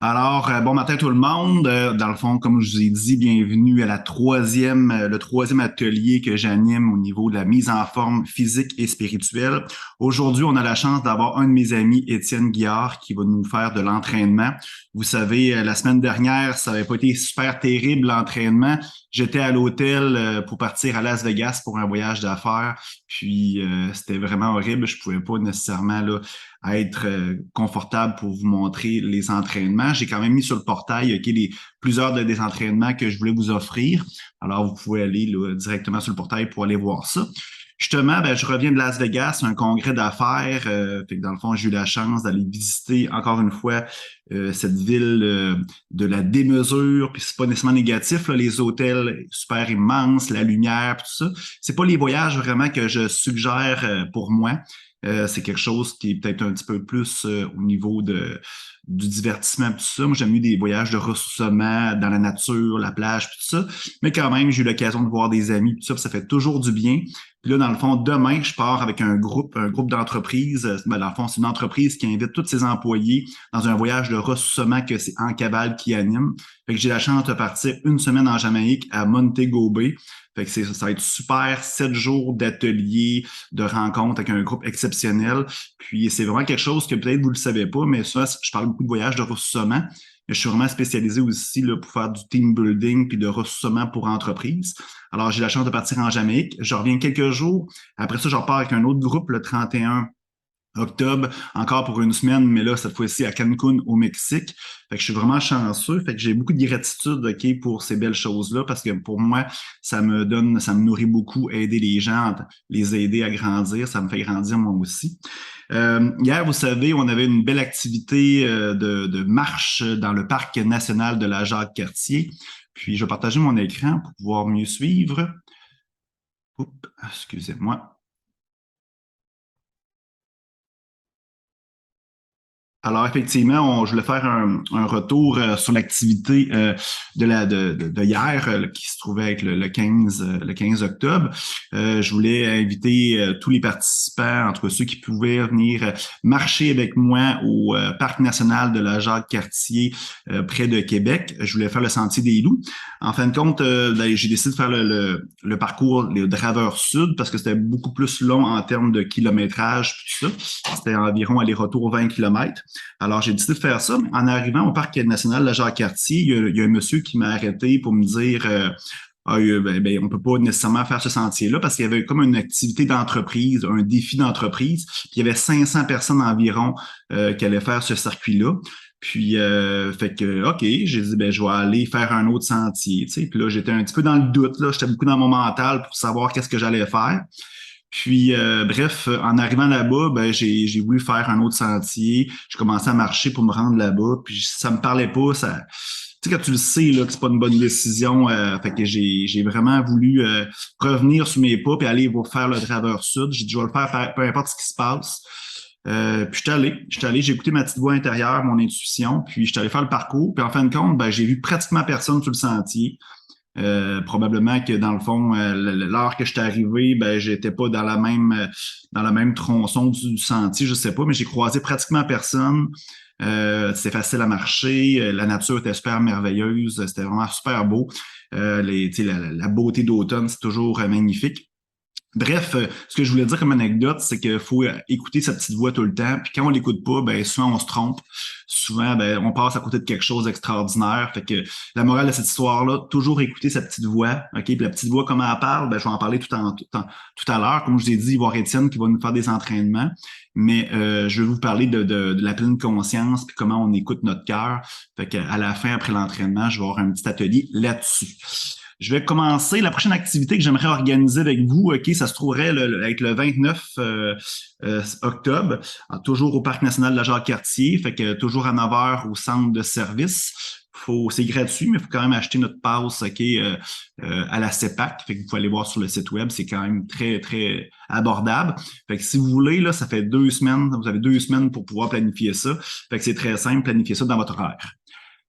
Alors, bon matin tout le monde. Dans le fond, comme je vous ai dit, bienvenue à le troisième atelier que j'anime au niveau de la mise en forme physique et spirituelle. Aujourd'hui, on a la chance d'avoir un de mes amis, Étienne Guillard, qui va nous faire de l'entraînement. Vous savez, la semaine dernière, ça n'avait pas été super terrible l'entraînement. J'étais à l'hôtel pour partir à Las Vegas pour un voyage d'affaires, puis c'était vraiment horrible. Je pouvais pas nécessairement là, être confortable pour vous montrer les entraînements. J'ai quand même mis sur le portail plusieurs des entraînements que je voulais vous offrir. Alors, vous pouvez aller là, directement sur le portail pour aller voir ça. Justement, ben, je reviens de Las Vegas, un congrès d'affaires. Fait que dans le fond, j'ai eu la chance d'aller visiter encore une fois cette ville de la démesure. Puis c'est pas nécessairement négatif, là, les hôtels super immenses, la lumière, puis tout ça. C'est pas les voyages vraiment que je suggère pour moi. C'est quelque chose qui est peut-être un petit peu plus au niveau du divertissement, tout ça. Moi, j'aime mieux des voyages de ressourcement dans la nature, la plage, tout ça. Mais quand même, j'ai eu l'occasion de voir des amis, tout ça, puis ça fait toujours du bien. Puis là, dans le fond, demain, je pars avec un groupe d'entreprises. Ben, dans le fond, c'est une entreprise qui invite tous ses employés dans un voyage de ressourcement que c'est En Cavale qui anime. Fait que j'ai la chance de partir une semaine en Jamaïque à Montego Bay. Fait que ça va être super, 7 jours d'ateliers, de rencontres avec un groupe exceptionnel. Puis c'est vraiment quelque chose que peut-être vous le savez pas, mais ça, je parle beaucoup de voyages de ressourcement. Mais je suis vraiment spécialisé aussi là, pour faire du team building puis de ressourcement pour entreprises. Alors, j'ai la chance de partir en Jamaïque. Je reviens quelques jours. Après ça, je repars avec un autre groupe le 31 octobre, encore pour une semaine, mais là, cette fois-ci à Cancun, au Mexique. Fait que je suis vraiment chanceux. Fait que j'ai beaucoup de gratitude, OK, pour ces belles choses-là, parce que pour moi, ça me nourrit beaucoup, aider les gens, les aider à grandir. Ça me fait grandir moi aussi. Hier, vous savez, on avait une belle activité de marche dans le parc national de la Jacques-Cartier. Puis, je vais partager mon écran pour pouvoir mieux suivre. Oups, excusez-moi. Alors effectivement, je voulais faire un retour sur l'activité de hier qui se trouvait avec le 15 octobre. Je voulais inviter tous les participants, entre ceux qui pouvaient venir marcher avec moi au Parc national de la Jacques-Cartier près de Québec. Je voulais faire le Sentier des Loups. En fin de compte, ben, j'ai décidé de faire le parcours, le Draveur Sud, parce que c'était beaucoup plus long en termes de kilométrage, puis tout ça. C'était environ aller-retour 20 kilomètres. Alors, j'ai décidé de faire ça. En arrivant au Parc national de Jacques-Cartier, il y a un monsieur qui m'a arrêté pour me dire on peut pas nécessairement faire ce sentier-là parce qu'il y avait comme une activité d'entreprise, un défi d'entreprise. Puis il y avait 500 personnes environ qui allaient faire ce circuit-là. Puis, fait que, OK, j'ai dit, ben, je vais aller faire un autre sentier, tu sais. Puis là, j'étais un petit peu dans le doute, là. J'étais beaucoup dans mon mental pour savoir qu'est-ce que j'allais faire. Puis, bref, en arrivant là-bas, ben, j'ai voulu faire un autre sentier. Je commençais à marcher pour me rendre là-bas. Puis, ça me parlait pas. Tu sais, quand tu le sais là, que c'est pas une bonne décision, fait que j'ai vraiment voulu revenir sur mes pas et aller pour faire le Draveur Sud. J'ai dit, je vais le faire, peu importe ce qui se passe. Puis j'ai écouté ma petite voix intérieure, mon intuition, puis je suis allé faire le parcours. Puis en fin de compte, ben, j'ai vu pratiquement personne sur le sentier. Probablement que dans le fond, l'heure que je suis arrivé, ben j'étais pas dans la même tronçon du sentier, je sais pas, mais j'ai croisé pratiquement personne. C'était facile à marcher, la nature était super merveilleuse, c'était vraiment super beau. La beauté d'automne, c'est toujours magnifique. Bref, ce que je voulais dire comme anecdote, c'est qu'il faut écouter sa petite voix tout le temps. Puis quand on l'écoute pas, ben souvent on se trompe. Souvent, ben on passe à côté de quelque chose d'extraordinaire. Fait que la morale de cette histoire-là, toujours écouter sa petite voix. OK? Puis la petite voix, comment elle parle, ben je vais en parler tout à l'heure. Comme je vous ai dit, il va y avoir Étienne qui va nous faire des entraînements. Mais je vais vous parler de la pleine conscience puis comment on écoute notre cœur. Fait qu'à la fin, après l'entraînement, je vais avoir un petit atelier là-dessus. Je vais commencer. La prochaine activité que j'aimerais organiser avec vous, OK, ça se trouverait avec le 29 octobre, toujours au Parc national de la Jacques-Cartier, fait que toujours à 9 heures au centre de service. C'est gratuit, mais il faut quand même acheter notre passe, OK, à la CEPAC. Fait que vous pouvez aller voir sur le site web, c'est quand même très, très abordable. Fait que si vous voulez, là, ça fait 2 semaines, vous avez 2 semaines pour pouvoir planifier ça. Fait que c'est très simple, planifier ça dans votre horaire.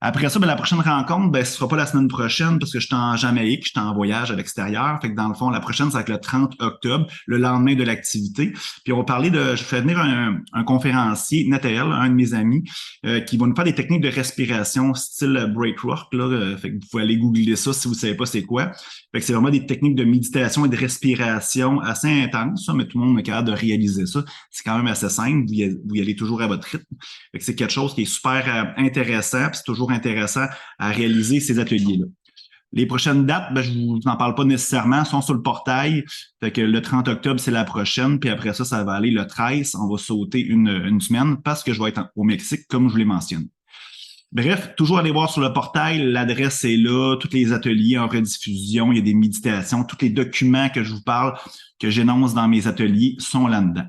Après ça, ben, la prochaine rencontre, ben, ce sera pas la semaine prochaine parce que je suis en Jamaïque, je suis en voyage à l'extérieur. Fait que dans le fond, la prochaine, c'est avec le 30 octobre, le lendemain de l'activité. Puis on va parler je fais venir un conférencier, Nathael, un de mes amis, qui va nous faire des techniques de respiration style breathwork. Là, fait que vous pouvez aller googler ça si vous savez pas c'est quoi. Fait que c'est vraiment des techniques de méditation et de respiration assez intenses, ça, mais tout le monde est capable de réaliser ça. C'est quand même assez simple. Vous y allez toujours à votre rythme. Fait que c'est quelque chose qui est super intéressant, puis c'est toujours intéressant à réaliser ces ateliers-là. Les prochaines dates, ben, je vous en parle pas nécessairement, sont sur le portail. Fait que le 30 octobre, c'est la prochaine, puis après ça, ça va aller le 13. On va sauter une semaine parce que je vais être au Mexique, comme je vous l'ai mentionné. Bref, toujours aller voir sur le portail, l'adresse est là, tous les ateliers en rediffusion, il y a des méditations, tous les documents que je vous parle, que j'énonce dans mes ateliers sont là-dedans.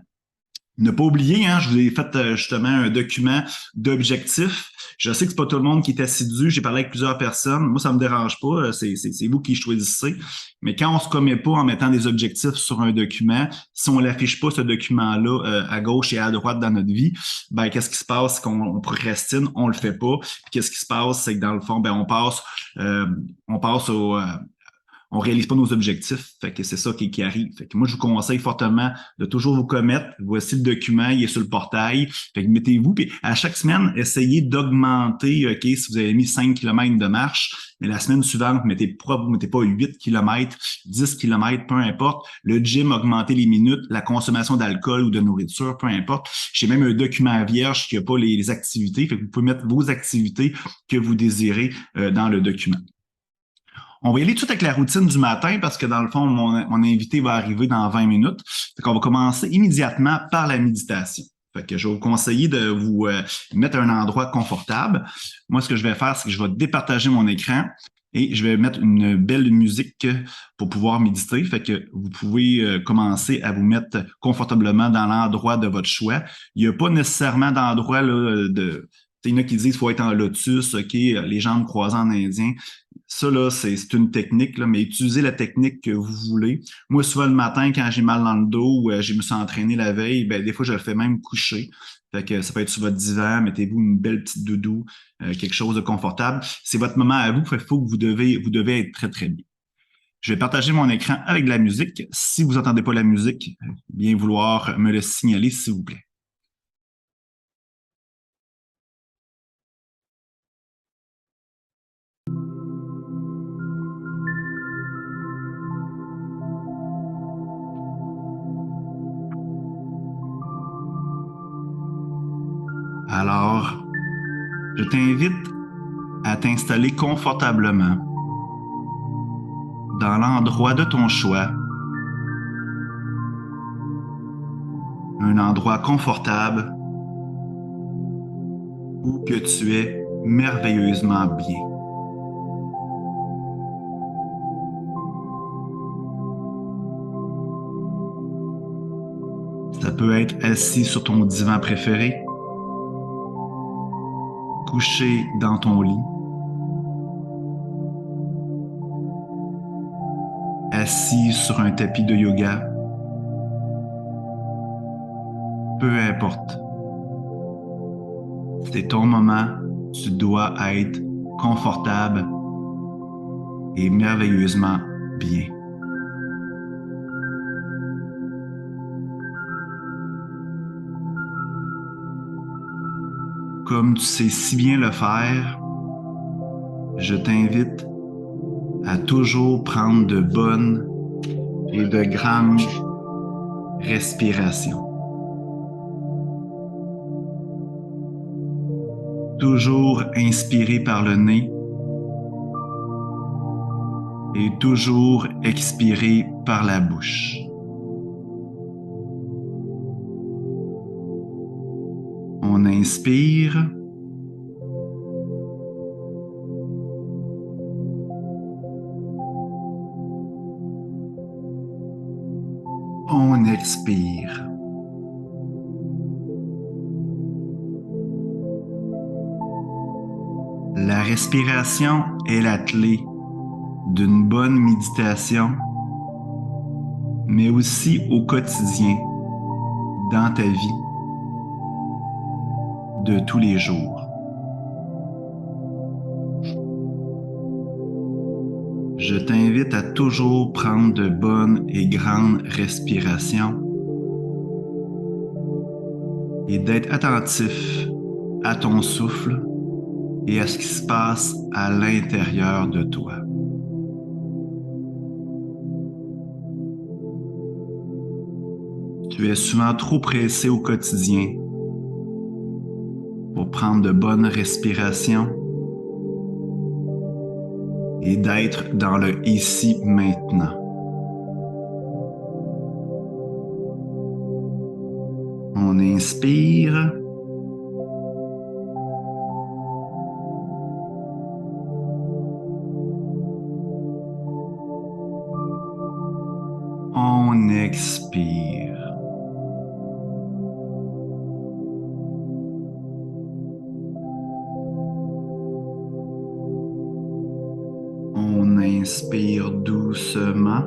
Ne pas oublier, hein, je vous ai fait justement un document d'objectifs. Je sais que c'est pas tout le monde qui est assidu. J'ai parlé avec plusieurs personnes. Moi, ça me dérange pas. C'est vous qui choisissez. Mais quand on se commet pas en mettant des objectifs sur un document, si on l'affiche pas ce document-là à gauche et à droite dans notre vie, ben qu'est-ce qui se passe? C'est qu'on procrastine, on le fait pas. Puis qu'est-ce qui se passe? C'est que dans le fond, ben on passe on réalise pas nos objectifs. Fait que c'est ça qui arrive. Fait que moi, je vous conseille fortement de toujours vous commettre. Voici le document, il est sur le portail. Fait que mettez-vous, puis à chaque semaine, essayez d'augmenter, OK, si vous avez mis 5 km de marche, mais la semaine suivante, vous mettez pas 8 km, 10 km, peu importe. Le gym, augmentez les minutes, la consommation d'alcool ou de nourriture, peu importe. J'ai même un document vierge qui n'a pas les activités. Fait que vous pouvez mettre vos activités que vous désirez dans le document. On va y aller tout de suite avec la routine du matin parce que dans le fond, mon invité va arriver dans 20 minutes. Fait qu'on va commencer immédiatement par la méditation. Fait que je vais vous conseiller de vous mettre un endroit confortable. Moi, ce que je vais faire, c'est que je vais départager mon écran et je vais mettre une belle musique pour pouvoir méditer. Fait que vous pouvez commencer à vous mettre confortablement dans l'endroit de votre choix. Il n'y a pas nécessairement d'endroit là, il y en a qui disent qu'il faut être en lotus, OK, les jambes croisées en indien. Ça, là, c'est une technique, là, mais utilisez la technique que vous voulez. Moi, souvent, le matin, quand j'ai mal dans le dos ou je me suis entraîné la veille, ben, des fois, je le fais même coucher. Fait que ça peut être sur votre divan, mettez-vous une belle petite doudou, quelque chose de confortable. C'est votre moment à vous, il faut que vous devez être très, très bien. Je vais partager mon écran avec de la musique. Si vous n'entendez pas la musique, bien vouloir me le signaler, s'il vous plaît. Alors, je t'invite à t'installer confortablement dans l'endroit de ton choix, un endroit confortable où que tu es merveilleusement bien. Ça peut être assis sur ton divan préféré, couché dans ton lit, assis sur un tapis de yoga, peu importe. C'est ton moment, tu dois être confortable et merveilleusement bien. Comme tu sais si bien le faire, je t'invite à toujours prendre de bonnes et de grandes respirations. Toujours inspirer par le nez et toujours expirer par la bouche. On inspire. On expire. La respiration est la clé d'une bonne méditation, mais aussi au quotidien, dans ta vie de tous les jours. Je t'invite à toujours prendre de bonnes et grandes respirations et d'être attentif à ton souffle et à ce qui se passe à l'intérieur de toi. Tu es souvent trop pressé au quotidien pour prendre de bonnes respirations et d'être dans le ici maintenant. On inspire. On expire. On inspire doucement.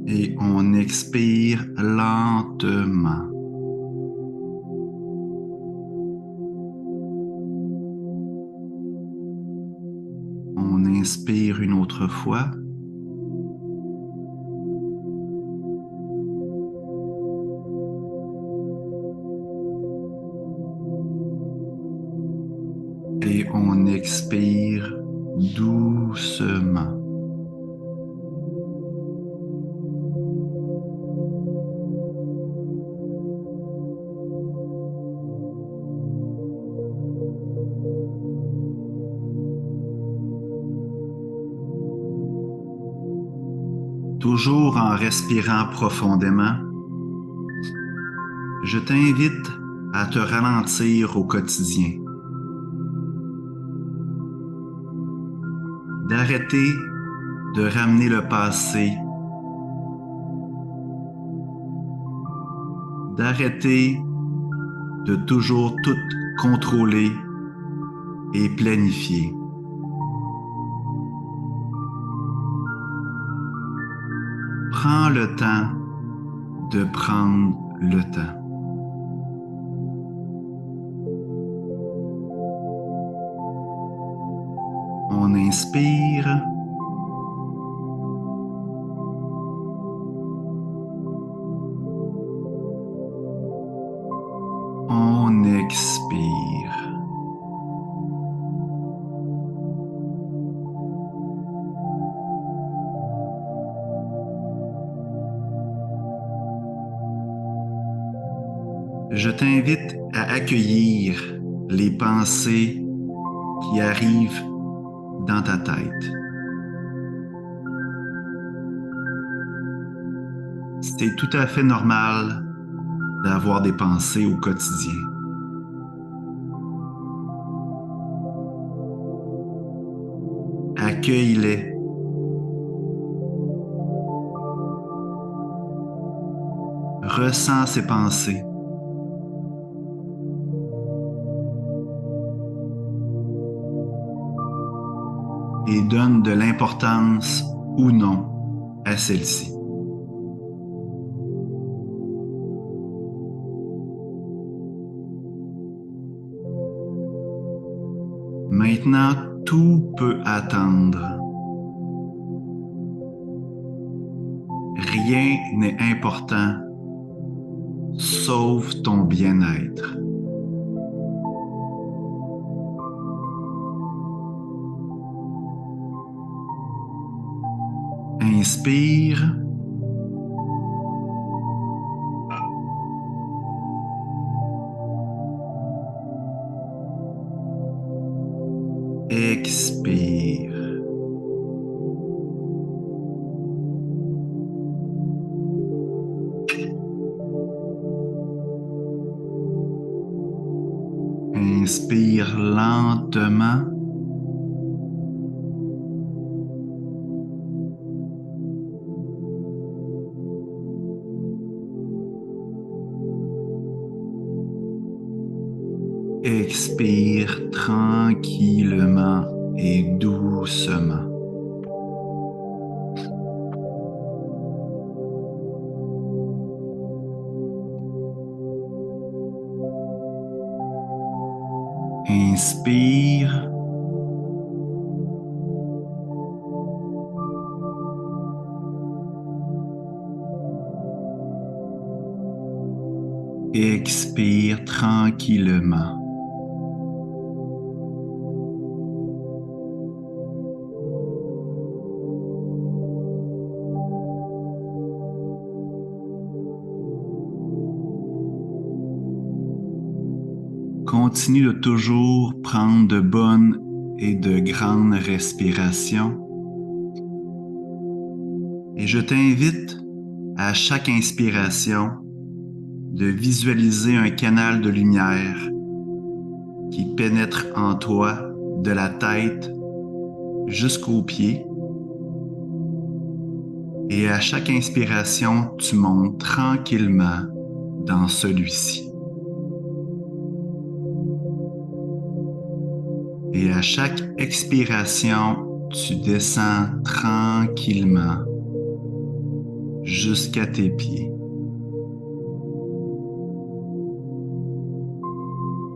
Et on expire lentement. On inspire une autre fois. Et on expire doucement. Toujours en respirant profondément, je t'invite à te ralentir au quotidien, d'arrêter de ramener le passé, d'arrêter de toujours tout contrôler et planifier. Prends le temps de prendre le temps. On inspire. On expire. Je t'invite à accueillir les pensées qui arrivent dans ta tête. C'est tout à fait normal d'avoir des pensées au quotidien. Accueille-les. Ressens ces pensées. Et donne de l'importance ou non à celle-ci. Maintenant, tout peut attendre. Rien n'est important sauf ton bien-être. Inspire. Expire. Inspire lentement. Expire tranquillement et doucement. Inspire. Expire tranquillement. Continue de toujours prendre de bonnes et de grandes respirations. Et je t'invite à chaque inspiration de visualiser un canal de lumière qui pénètre en toi de la tête jusqu'aux pieds. Et à chaque inspiration, tu montes tranquillement dans celui-ci. Et à chaque expiration, tu descends tranquillement jusqu'à tes pieds.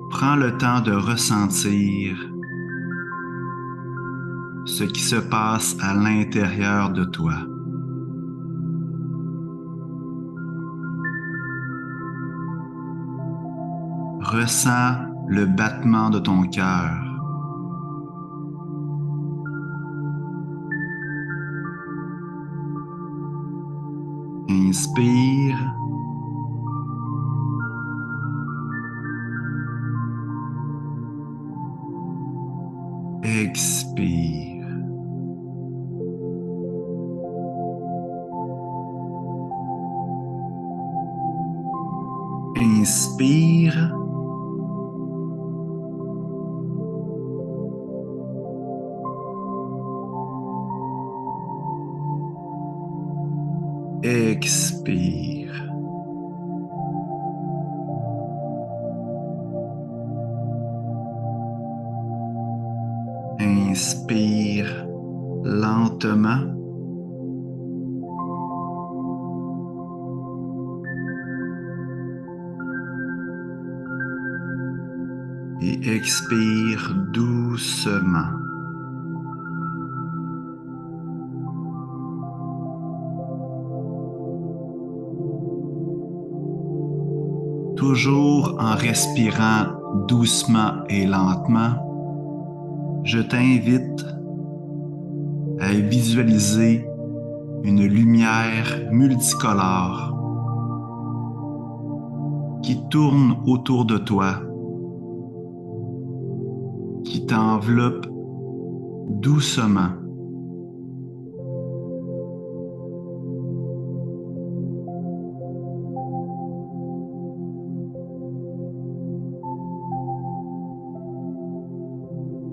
Prends le temps de ressentir ce qui se passe à l'intérieur de toi. Ressens le battement de ton cœur. Inspire. Expire. Inspire. Expire. Inspire lentement. Et expire doucement. Toujours en respirant doucement et lentement, je t'invite à visualiser une lumière multicolore qui tourne autour de toi, qui t'enveloppe doucement.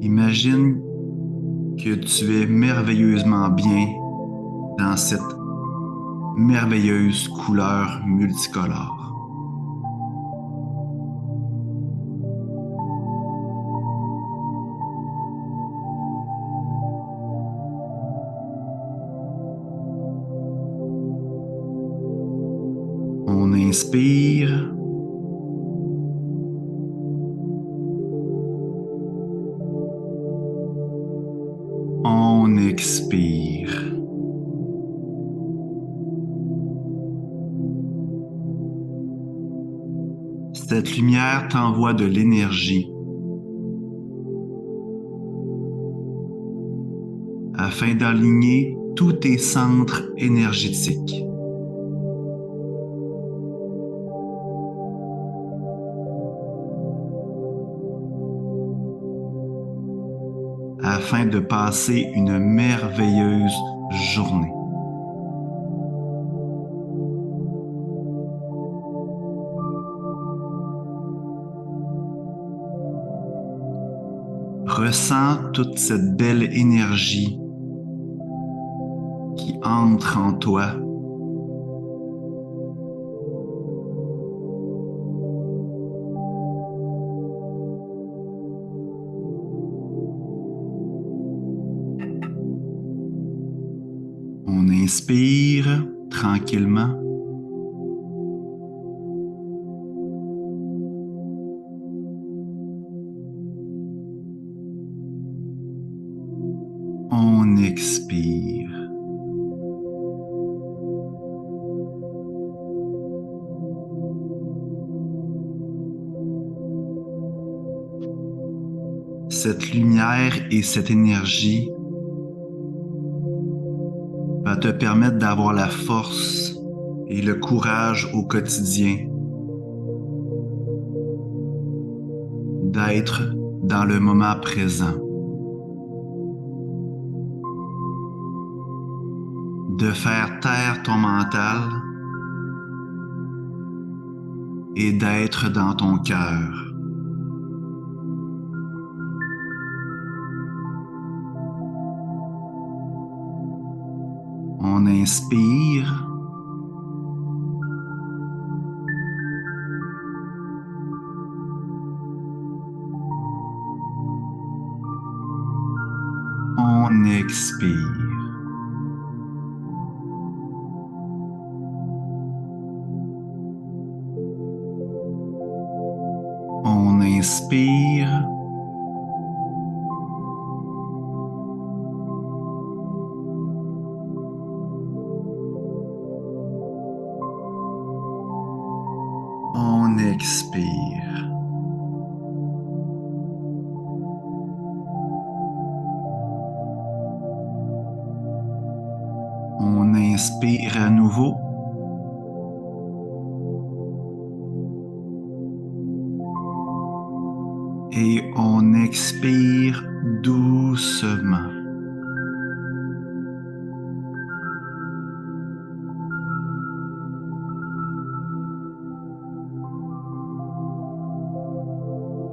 Imagine que tu es merveilleusement bien dans cette merveilleuse couleur multicolore. On inspire. On expire. Cette lumière t'envoie de l'énergie afin d'aligner tous tes centres énergétiques. Afin de passer une merveilleuse journée. Ressens toute cette belle énergie qui entre en toi. On inspire tranquillement. cette lumière et cette énergie va te permettre d'avoir la force et le courage au quotidien d'être dans le moment présent, de faire taire ton mental et d'être dans ton cœur. On inspire. On expire. On inspire. On expire. On inspire à nouveau. Et on expire doucement.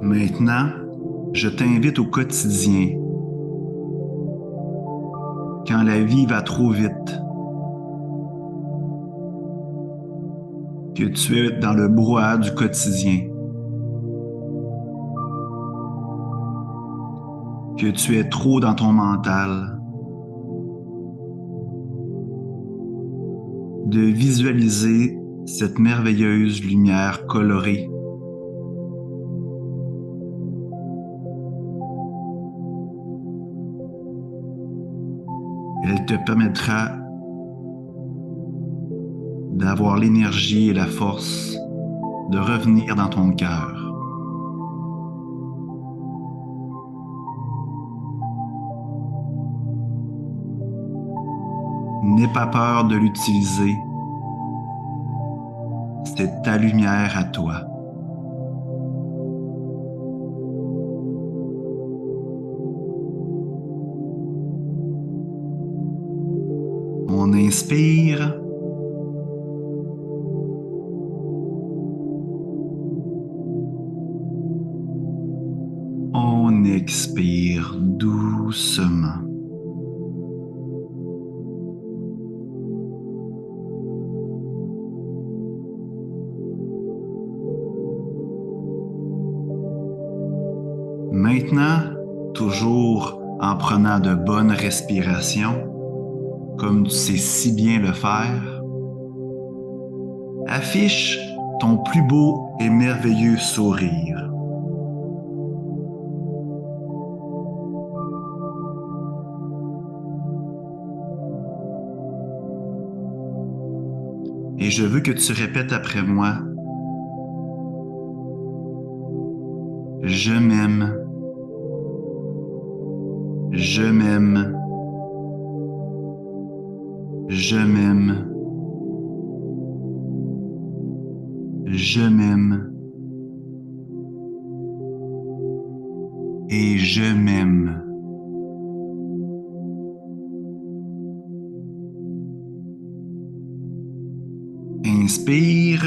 Maintenant, je t'invite au quotidien, quand la vie va trop vite, que tu es dans le brouhaha du quotidien, que tu es trop dans ton mental, de visualiser cette merveilleuse lumière colorée elle te permettra d'avoir l'énergie et la force de revenir dans ton cœur. N'aie pas peur de l'utiliser. C'est ta lumière à toi. On inspire. On expire doucement. Maintenant, toujours en prenant de bonnes respirations, comme tu sais si bien le faire, affiche ton plus beau et merveilleux sourire. Et je veux que tu répètes après moi. Je m'aime. Je m'aime. Je m'aime. Je m'aime. Et je m'aime. Inspire.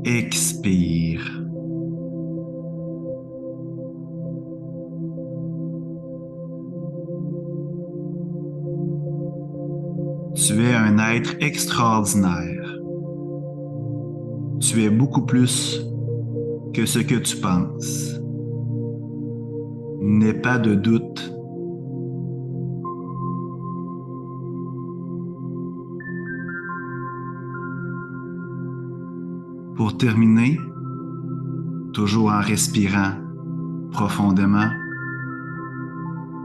Expire. Tu es un être extraordinaire. Tu es beaucoup plus que ce que tu penses. N'aie pas de doute. Pour terminer, toujours en respirant profondément,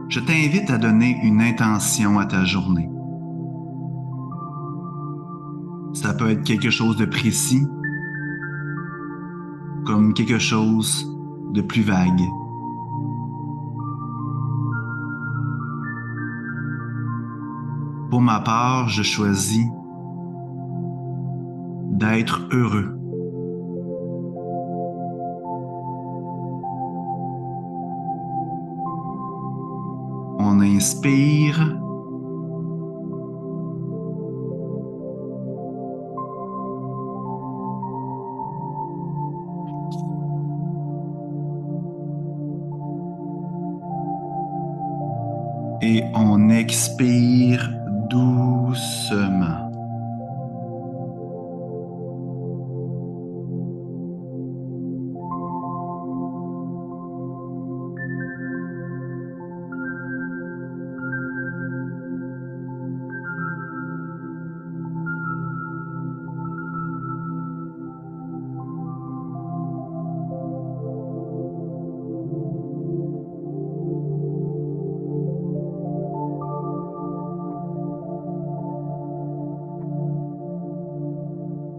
je t'invite à donner une intention à ta journée. Ça peut être quelque chose de précis, comme quelque chose de plus vague. Pour ma part, je choisis d'être heureux. On inspire et on expire doucement.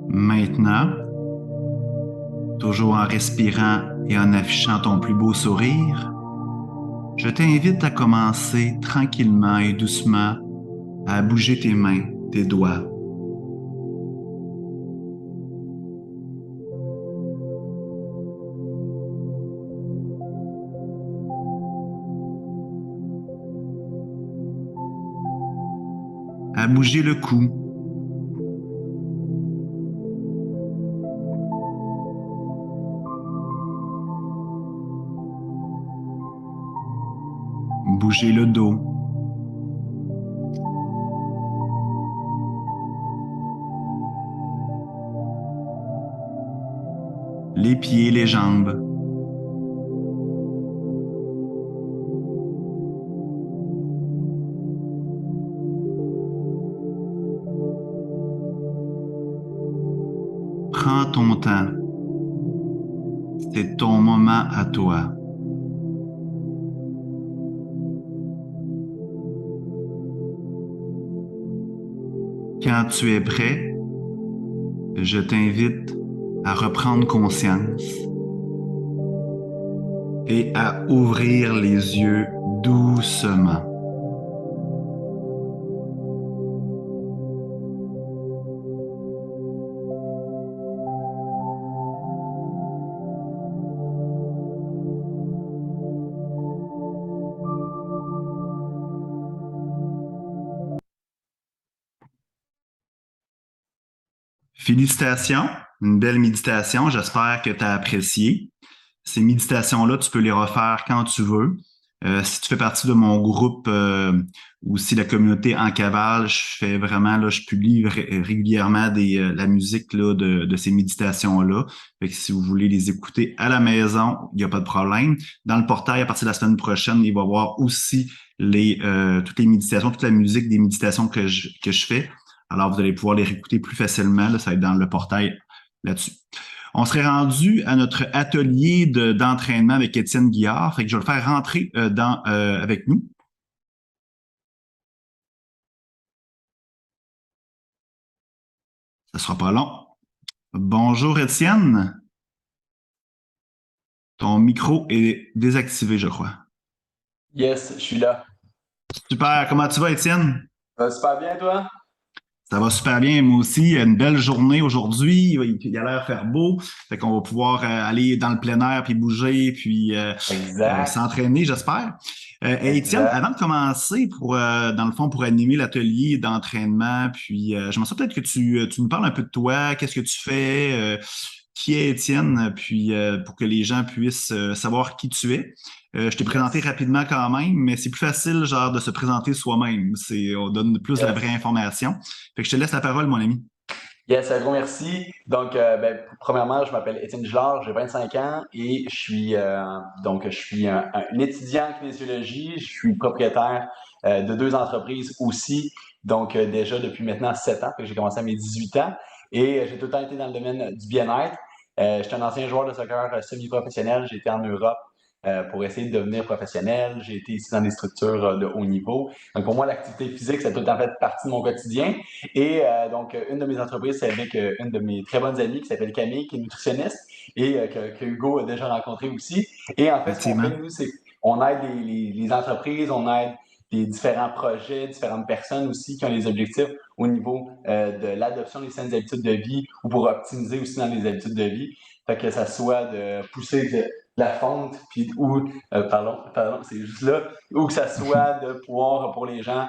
Maintenant, toujours en respirant et en affichant ton plus beau sourire, je t'invite à commencer tranquillement et doucement à bouger tes mains, tes doigts. À bouger le cou. Bouger le dos. Les pieds, les jambes. Prends ton temps. C'est ton moment à toi. Quand tu es prêt, je t'invite à reprendre conscience et à ouvrir les yeux doucement. Félicitations, une belle méditation. J'espère que tu as apprécié. Ces méditations-là, tu peux les refaire quand tu veux. Si tu fais partie de mon groupe ou si la communauté en cavale, je fais vraiment, là, je publie régulièrement la musique là, de ces méditations-là. Fait que si vous voulez les écouter à la maison, il n'y a pas de problème. Dans le portail, à partir de la semaine prochaine, il va y avoir aussi toutes les méditations, toute la musique des méditations que je fais. Alors, vous allez pouvoir les réécouter plus facilement. Là, ça va être dans le portail là-dessus. On serait rendu à notre atelier d'entraînement avec Étienne Guillard. Fait que je vais le faire rentrer avec nous. Ça sera pas long. Bonjour Étienne. Ton micro est désactivé, je crois. Yes, je suis là. Super. Comment tu vas, Étienne? Ça va super bien, toi? Ça va super bien, moi aussi. Une belle journée aujourd'hui. Il a l'air faire beau. Fait qu'on va pouvoir aller dans le plein air puis bouger puis Exact, s'entraîner, j'espère. Hey, Étienne, exact. avant de commencer dans le fond, pour animer l'atelier d'entraînement, puis j'aimerais ça peut-être que tu nous parles un peu de toi, qu'est-ce que tu fais, qui est Étienne, puis pour que les gens puissent savoir qui tu es. Je t'ai présenté Yes, rapidement quand même, mais c'est plus facile, genre, de se présenter soi-même. On donne plus la vraie yes. information. Fait que je te laisse la parole, mon ami. Yes, un gros merci. Donc, premièrement, je m'appelle Étienne Gillard, j'ai 25 ans et je suis un étudiant en kinésiologie. Je suis propriétaire de deux entreprises aussi. Donc, déjà depuis maintenant 7 ans, que j'ai commencé à mes 18 ans. Et j'ai tout le temps été dans le domaine du bien-être. Je suis un ancien joueur de soccer semi-professionnel. J'ai été en Europe. pour essayer de devenir professionnel. J'ai été ici dans des structures de haut niveau. Donc, pour moi, l'activité physique, ça a tout en fait partie de mon quotidien. Et donc, une de mes entreprises, c'est avec une de mes très bonnes amies qui s'appelle Camille, qui est nutritionniste et que Hugo a déjà rencontré aussi. Et en fait, ce qu'on fait, Effectivement. nous, c'est on aide les entreprises, on aide des différents projets, différentes personnes aussi qui ont des objectifs au niveau de l'adoption des saines habitudes de vie ou pour optimiser aussi dans les habitudes de vie. Fait que ça soit de pousser de la fonte, puis ou pardon, c'est juste là, ou que ça soit de pouvoir pour les gens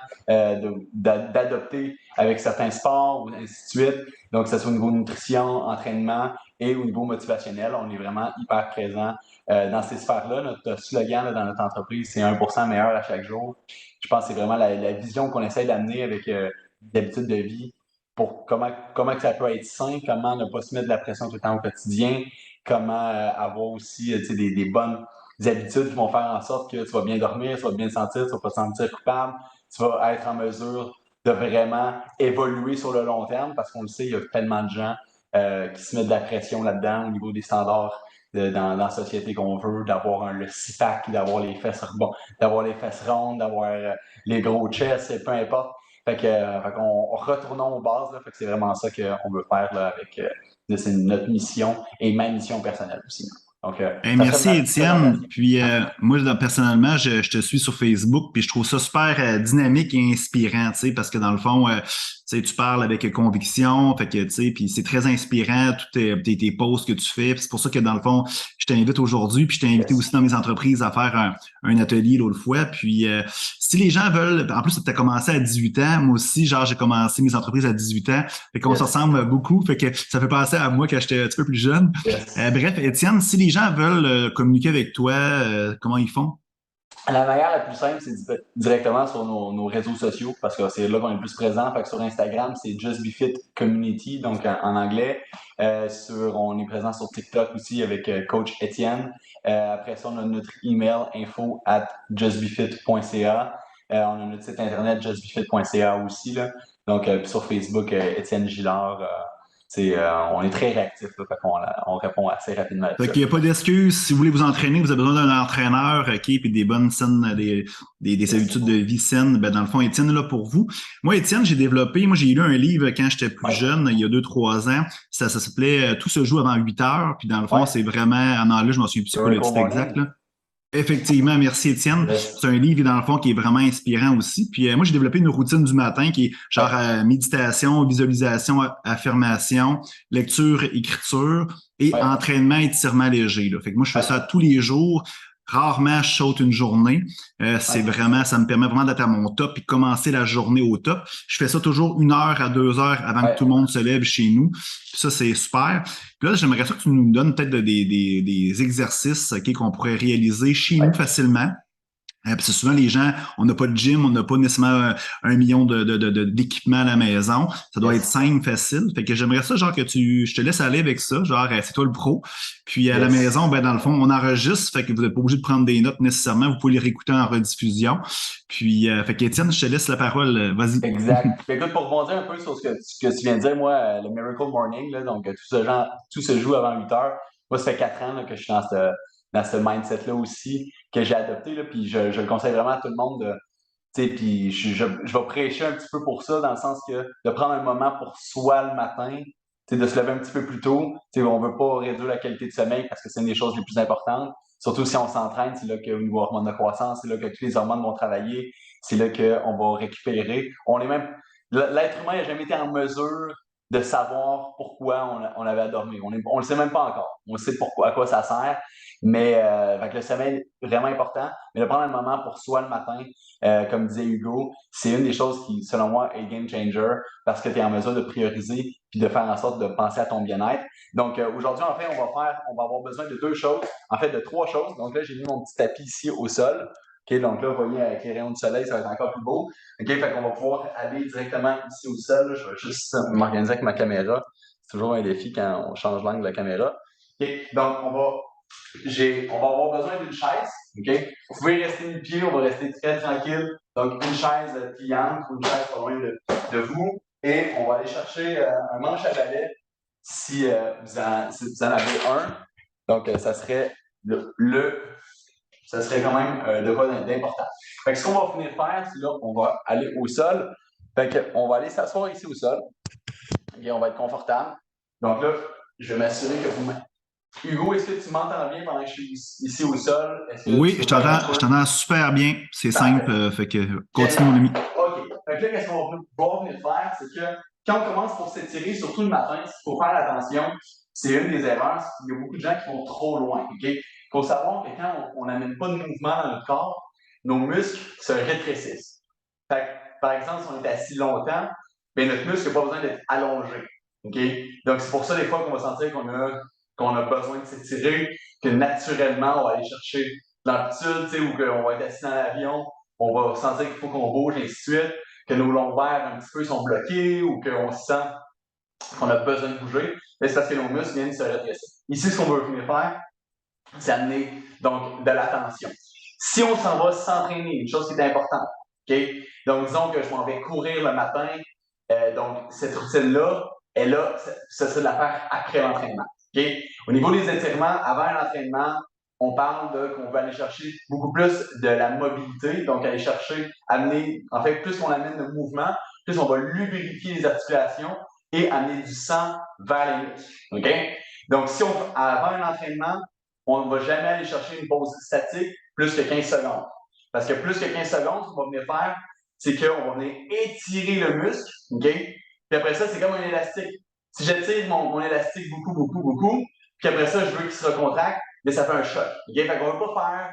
d'adopter avec certains sports ou ainsi de suite. Donc, que ce soit au niveau nutrition, entraînement et au niveau motivationnel, on est vraiment hyper présent dans ces sphères-là. Notre slogan là, dans notre entreprise, c'est 1% meilleur à chaque jour. Je pense que c'est vraiment la vision qu'on essaie d'amener avec des habitudes de vie pour comment que ça peut être sain, comment ne pas se mettre de la pression tout le temps au quotidien, comment avoir aussi des bonnes habitudes qui vont faire en sorte que tu vas bien dormir, tu vas bien te sentir, tu vas pas te sentir coupable, tu vas être en mesure de vraiment évoluer sur le long terme parce qu'on le sait, il y a tellement de gens qui se mettent de la pression là-dedans au niveau des standards dans la société qu'on veut, d'avoir le six-pack, d'avoir les fesses rondes, d'avoir les gros chests, peu importe. Fait qu'on retournons aux bases, là, fait que c'est vraiment ça qu'on veut faire là, avec c'est notre mission et ma mission personnelle aussi. Donc, Hey, ça serait merci ma petite Étienne. présentation. Puis moi, personnellement, je te suis sur Facebook, puis je trouve ça super dynamique et inspirant, tu sais, parce que dans le fond, tu sais, tu parles avec conviction, fait que tu sais, puis c'est très inspirant tous tes posts que tu fais. Puis c'est pour ça que dans le fond, je t'invite aujourd'hui, puis je t'ai invité aussi Yes. dans mes entreprises à faire un atelier l'autre fois. Puis si les gens veulent, en plus, tu as commencé à 18 ans, moi aussi, genre j'ai commencé mes entreprises à 18 ans, fait qu'on se Yes. ressemble beaucoup, fait que ça fait penser à moi quand j'étais un petit peu plus jeune. Yes. Bref, Étienne, si les gens veulent communiquer avec toi, comment ils font? La manière la plus simple, c'est directement sur nos réseaux sociaux, parce que c'est là qu'on est le plus présent. Fait que sur Instagram, c'est Just Be Fit Community, donc en anglais. On est présent sur TikTok aussi avec Coach Étienne. Après ça, on a notre email info@justbefit.ca. On a notre site internet justbefit.ca aussi, là. Donc, puis sur Facebook, Étienne Gillard. On est très réactif, là, fait qu'on on répond assez rapidement Fait là-dessus. qu'il n'y a pas d'excuse. Si vous voulez vous entraîner, vous avez besoin d'un entraîneur, OK, puis des bonnes scènes, des Yes. habitudes de vie saines, ben dans le fond, Étienne est là pour vous. Moi, Étienne, moi j'ai lu un livre quand j'étais plus Ouais. jeune, il y a 2, 3 ans. Ça s'appelait Tout se joue avant 8 heures. Puis dans le fond, Ouais. c'est vraiment, en anglais, je m'en souviens plus c'est quoi le Miracle titre exact, Morning. là. Effectivement, merci Étienne. Yes. C'est un livre, dans le fond, qui est vraiment inspirant aussi. Puis moi, j'ai développé une routine du matin qui est genre Ouais. méditation, visualisation, affirmation, lecture, écriture et Ouais. entraînement, étirement léger, là. Fait que moi, je fais ça Ouais. tous les jours. Rarement, je saute une journée. C'est Ouais. vraiment, ça me permet vraiment d'être à mon top et commencer la journée au top. Je fais ça toujours 1 heure à 2 heures avant que tout le Ouais. monde se lève chez nous. Puis ça, c'est super. Puis là, j'aimerais ça que tu nous donnes peut-être des exercices qu'on pourrait réaliser chez nous Ouais. facilement. Parce que souvent, les gens, on n'a pas de gym, on n'a pas nécessairement 1 million d'équipements à la maison. Ça doit être Yes. simple, facile. Fait que j'aimerais ça, genre, je te laisse aller avec ça. Genre, c'est toi le pro. Puis à la Yes. maison, ben, dans le fond, on enregistre. Fait que vous n'êtes pas obligé de prendre des notes nécessairement. Vous pouvez les réécouter en rediffusion. Puis, fait qu'Étienne, je te laisse la parole. Vas-y. Exact. Puis écoute, pour rebondir un peu sur ce que tu viens de dire, moi, le Miracle Morning, là, donc tout se joue avant 8 heures. Moi, ça fait 4 ans là, que je suis dans ce mindset-là aussi, que j'ai adopté, là, puis je le conseille vraiment à tout le monde de, tu sais, puis je vais prêcher un petit peu pour ça, dans le sens que de prendre un moment pour soi le matin, tu sais, de se lever un petit peu plus tôt. Tu sais, on veut pas réduire la qualité de sommeil parce que c'est une des choses les plus importantes. Surtout si on s'entraîne, c'est là qu'au niveau hormones de croissance, c'est là que tous les hormones vont travailler, c'est là qu'on va récupérer. L'être humain n'a jamais été en mesure de savoir pourquoi on avait à dormir. On le sait même pas encore. On sait pourquoi, à quoi ça sert. Mais fait que le sommeil est vraiment important. Mais de prendre un moment pour soi le matin, comme disait Hugo, c'est une des choses qui, selon moi, est game changer parce que tu es en mesure de prioriser puis de faire en sorte de penser à ton bien-être. Donc, aujourd'hui, en fait, on va avoir besoin de 2 choses, en fait, de 3 choses. Donc là, j'ai mis mon petit tapis ici au sol. OK, donc là, vous voyez, avec les rayons du soleil, ça va être encore plus beau. OK, fait qu'on va pouvoir aller directement ici au sol. Là. Je vais juste m'organiser avec ma caméra. C'est toujours un défi quand on change l'angle de la caméra. OK, donc on va avoir besoin d'une chaise. OK? Vous pouvez rester nu-pied, on va rester très tranquille. Donc, une chaise pliante ou une chaise pas loin de vous. Et on va aller chercher un manche à balai si vous en avez un. Donc, ça serait le ça serait quand même de quoi d'important. Fait que ce qu'on va finir faire, c'est là, on va aller au sol. Fait que on va aller s'asseoir ici au sol. Et on va être confortable. Donc là, je vais m'assurer que vous... Hugo, est-ce que tu m'entends bien pendant que je suis ici au sol? Est-ce que Oui, tu veux faire un je peu? t'entends super bien. C'est simple, Parfait. fait que continue, mon Génial. ami. OK. Fait que là, qu'est-ce qu'on va venir faire? C'est que quand on commence pour s'étirer, surtout le matin, il faut faire attention. C'est une des erreurs. Il y a beaucoup de gens qui vont trop loin. OK? Il faut savoir que quand on n'amène pas de mouvement dans notre corps, nos muscles se rétrécissent. Fait que, par exemple, si on est assis longtemps, bien, notre muscle n'a pas besoin d'être allongé. OK? Donc, c'est pour ça, des fois, qu'on va sentir qu'on a besoin de s'étirer, que naturellement, on va aller chercher de l'amplitude, ou qu'on va être assis dans l'avion, on va sentir qu'il faut qu'on bouge, et ainsi de suite, que nos lombaires un petit peu sont bloqués ou qu'on sent qu'on a besoin de bouger. Mais c'est parce que nos muscles viennent se rétrécir. Ici, ce qu'on veut venir faire, c'est amener donc de l'attention. Si on s'en va s'entraîner, une chose qui est importante, OK? Donc, disons que je m'en vais courir le matin, donc cette routine-là, elle a, ça c'est de la faire après l'entraînement. OK? Au niveau des étirements, avant un entraînement, on parle de qu'on veut aller chercher beaucoup plus de la mobilité, donc aller chercher, amener, en fait, plus on amène de mouvement, plus on va lubrifier les articulations et amener du sang vers les muscles. OK? Donc, si on, avant un entraînement, on ne va jamais aller chercher une pause statique plus que 15 secondes. Parce que plus que 15 secondes, ce qu'on va venir faire, c'est qu'on va venir étirer le muscle, OK? Puis après ça, c'est comme un élastique. Si j'étire mon élastique beaucoup, puis après ça, je veux qu'il se recontracte, mais ça fait un choc. OK? Fait qu'on ne va pas faire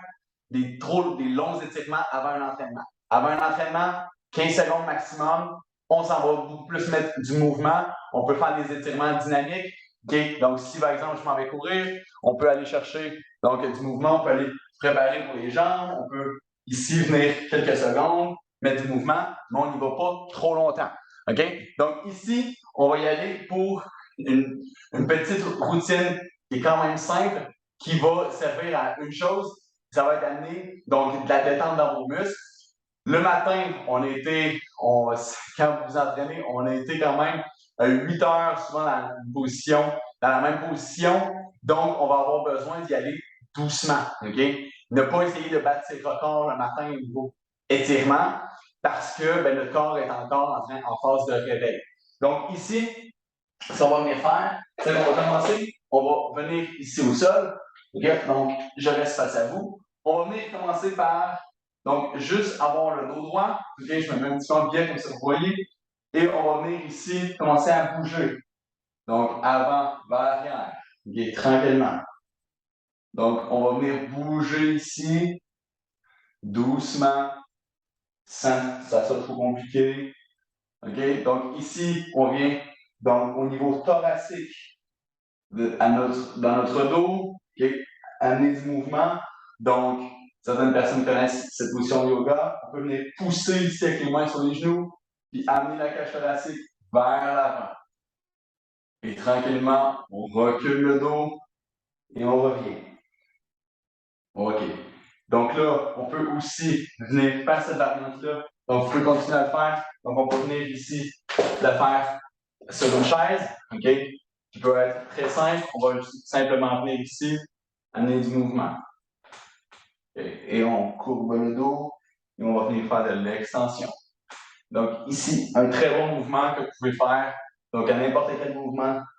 des longs étirements avant un entraînement. Avant un entraînement, 15 secondes maximum, on s'en va beaucoup plus mettre du mouvement. On peut faire des étirements dynamiques. OK? Donc, si par exemple, je m'en vais courir, on peut aller chercher donc, du mouvement, on peut aller préparer pour les jambes, on peut ici venir quelques secondes, mettre du mouvement, mais on n'y va pas trop longtemps. OK? Donc, ici, on va y aller pour une petite routine qui est quand même simple, qui va servir à une chose, ça va être amener donc de la détente dans vos muscles. Le matin, quand vous vous entraînez, on a été quand même 8 heures souvent dans la même position. Donc, on va avoir besoin d'y aller doucement. OK? Ne pas essayer de battre ses records le matin au niveau étirement parce que le corps est encore en phase de réveil. Donc, ici, ce qu'on va venir faire, c'est qu'on va commencer, on va venir ici au sol. OK? Donc, je reste face à vous. On va venir commencer par, donc, juste avoir le dos droit. OK? Je me mets un petit peu bien comme ça, vous voyez. Et on va venir ici, commencer à bouger. Donc, avant, vers l'arrière. OK? Tranquillement. Donc, on va venir bouger ici, doucement, sans que ça soit trop compliqué. OK? Donc, ici, on vient donc, au niveau thoracique dans notre dos, okay? Amener du mouvement. Donc, certaines personnes connaissent cette position de yoga. On peut venir pousser ici avec les mains sur les genoux, puis amener la cage thoracique vers l'avant. Et tranquillement, on recule le dos et on revient. OK. Donc là, on peut aussi venir faire cette variante-là. Donc, vous pouvez continuer à le faire. Donc, on peut venir ici le faire sur une chaise, OK? Qui peut être très simple. On va simplement venir ici, amener du mouvement. Et on courbe le dos et on va venir faire de l'extension. Donc, ici, un très bon mouvement que vous pouvez faire. Donc, à n'importe quel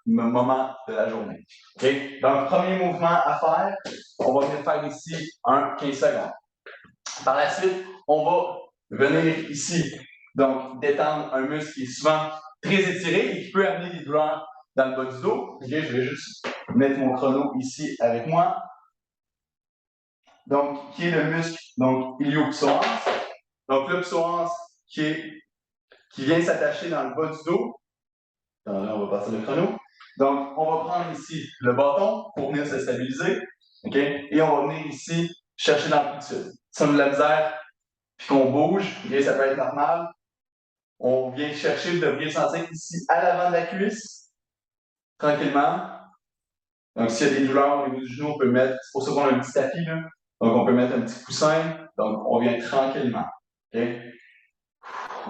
moment de la journée. OK? Donc, premier mouvement à faire, on va venir faire ici un 15 secondes. Par la suite, on va venir ici, donc détendre un muscle qui est souvent très étiré et qui peut amener des douleurs dans le bas du dos. Okay, je vais juste mettre mon chrono ici avec moi. Donc, qui est le muscle, donc iliopsoas. Donc, le psoas qui vient s'attacher dans le bas du dos. Donc, là, on va passer le chrono. Donc, on va prendre ici le bâton pour venir se stabiliser. Okay? Et on va venir ici chercher l'amplitude. Si on a de la misère puis qu'on bouge, okay, ça peut être normal. On vient chercher de venir sentir ici à l'avant de la cuisse, tranquillement. Donc, s'il y a des douleurs au niveau du genou, on peut mettre, c'est pour ça qu'on a un petit tapis, là. Donc, on peut mettre un petit coussin. Donc, on vient tranquillement. Okay?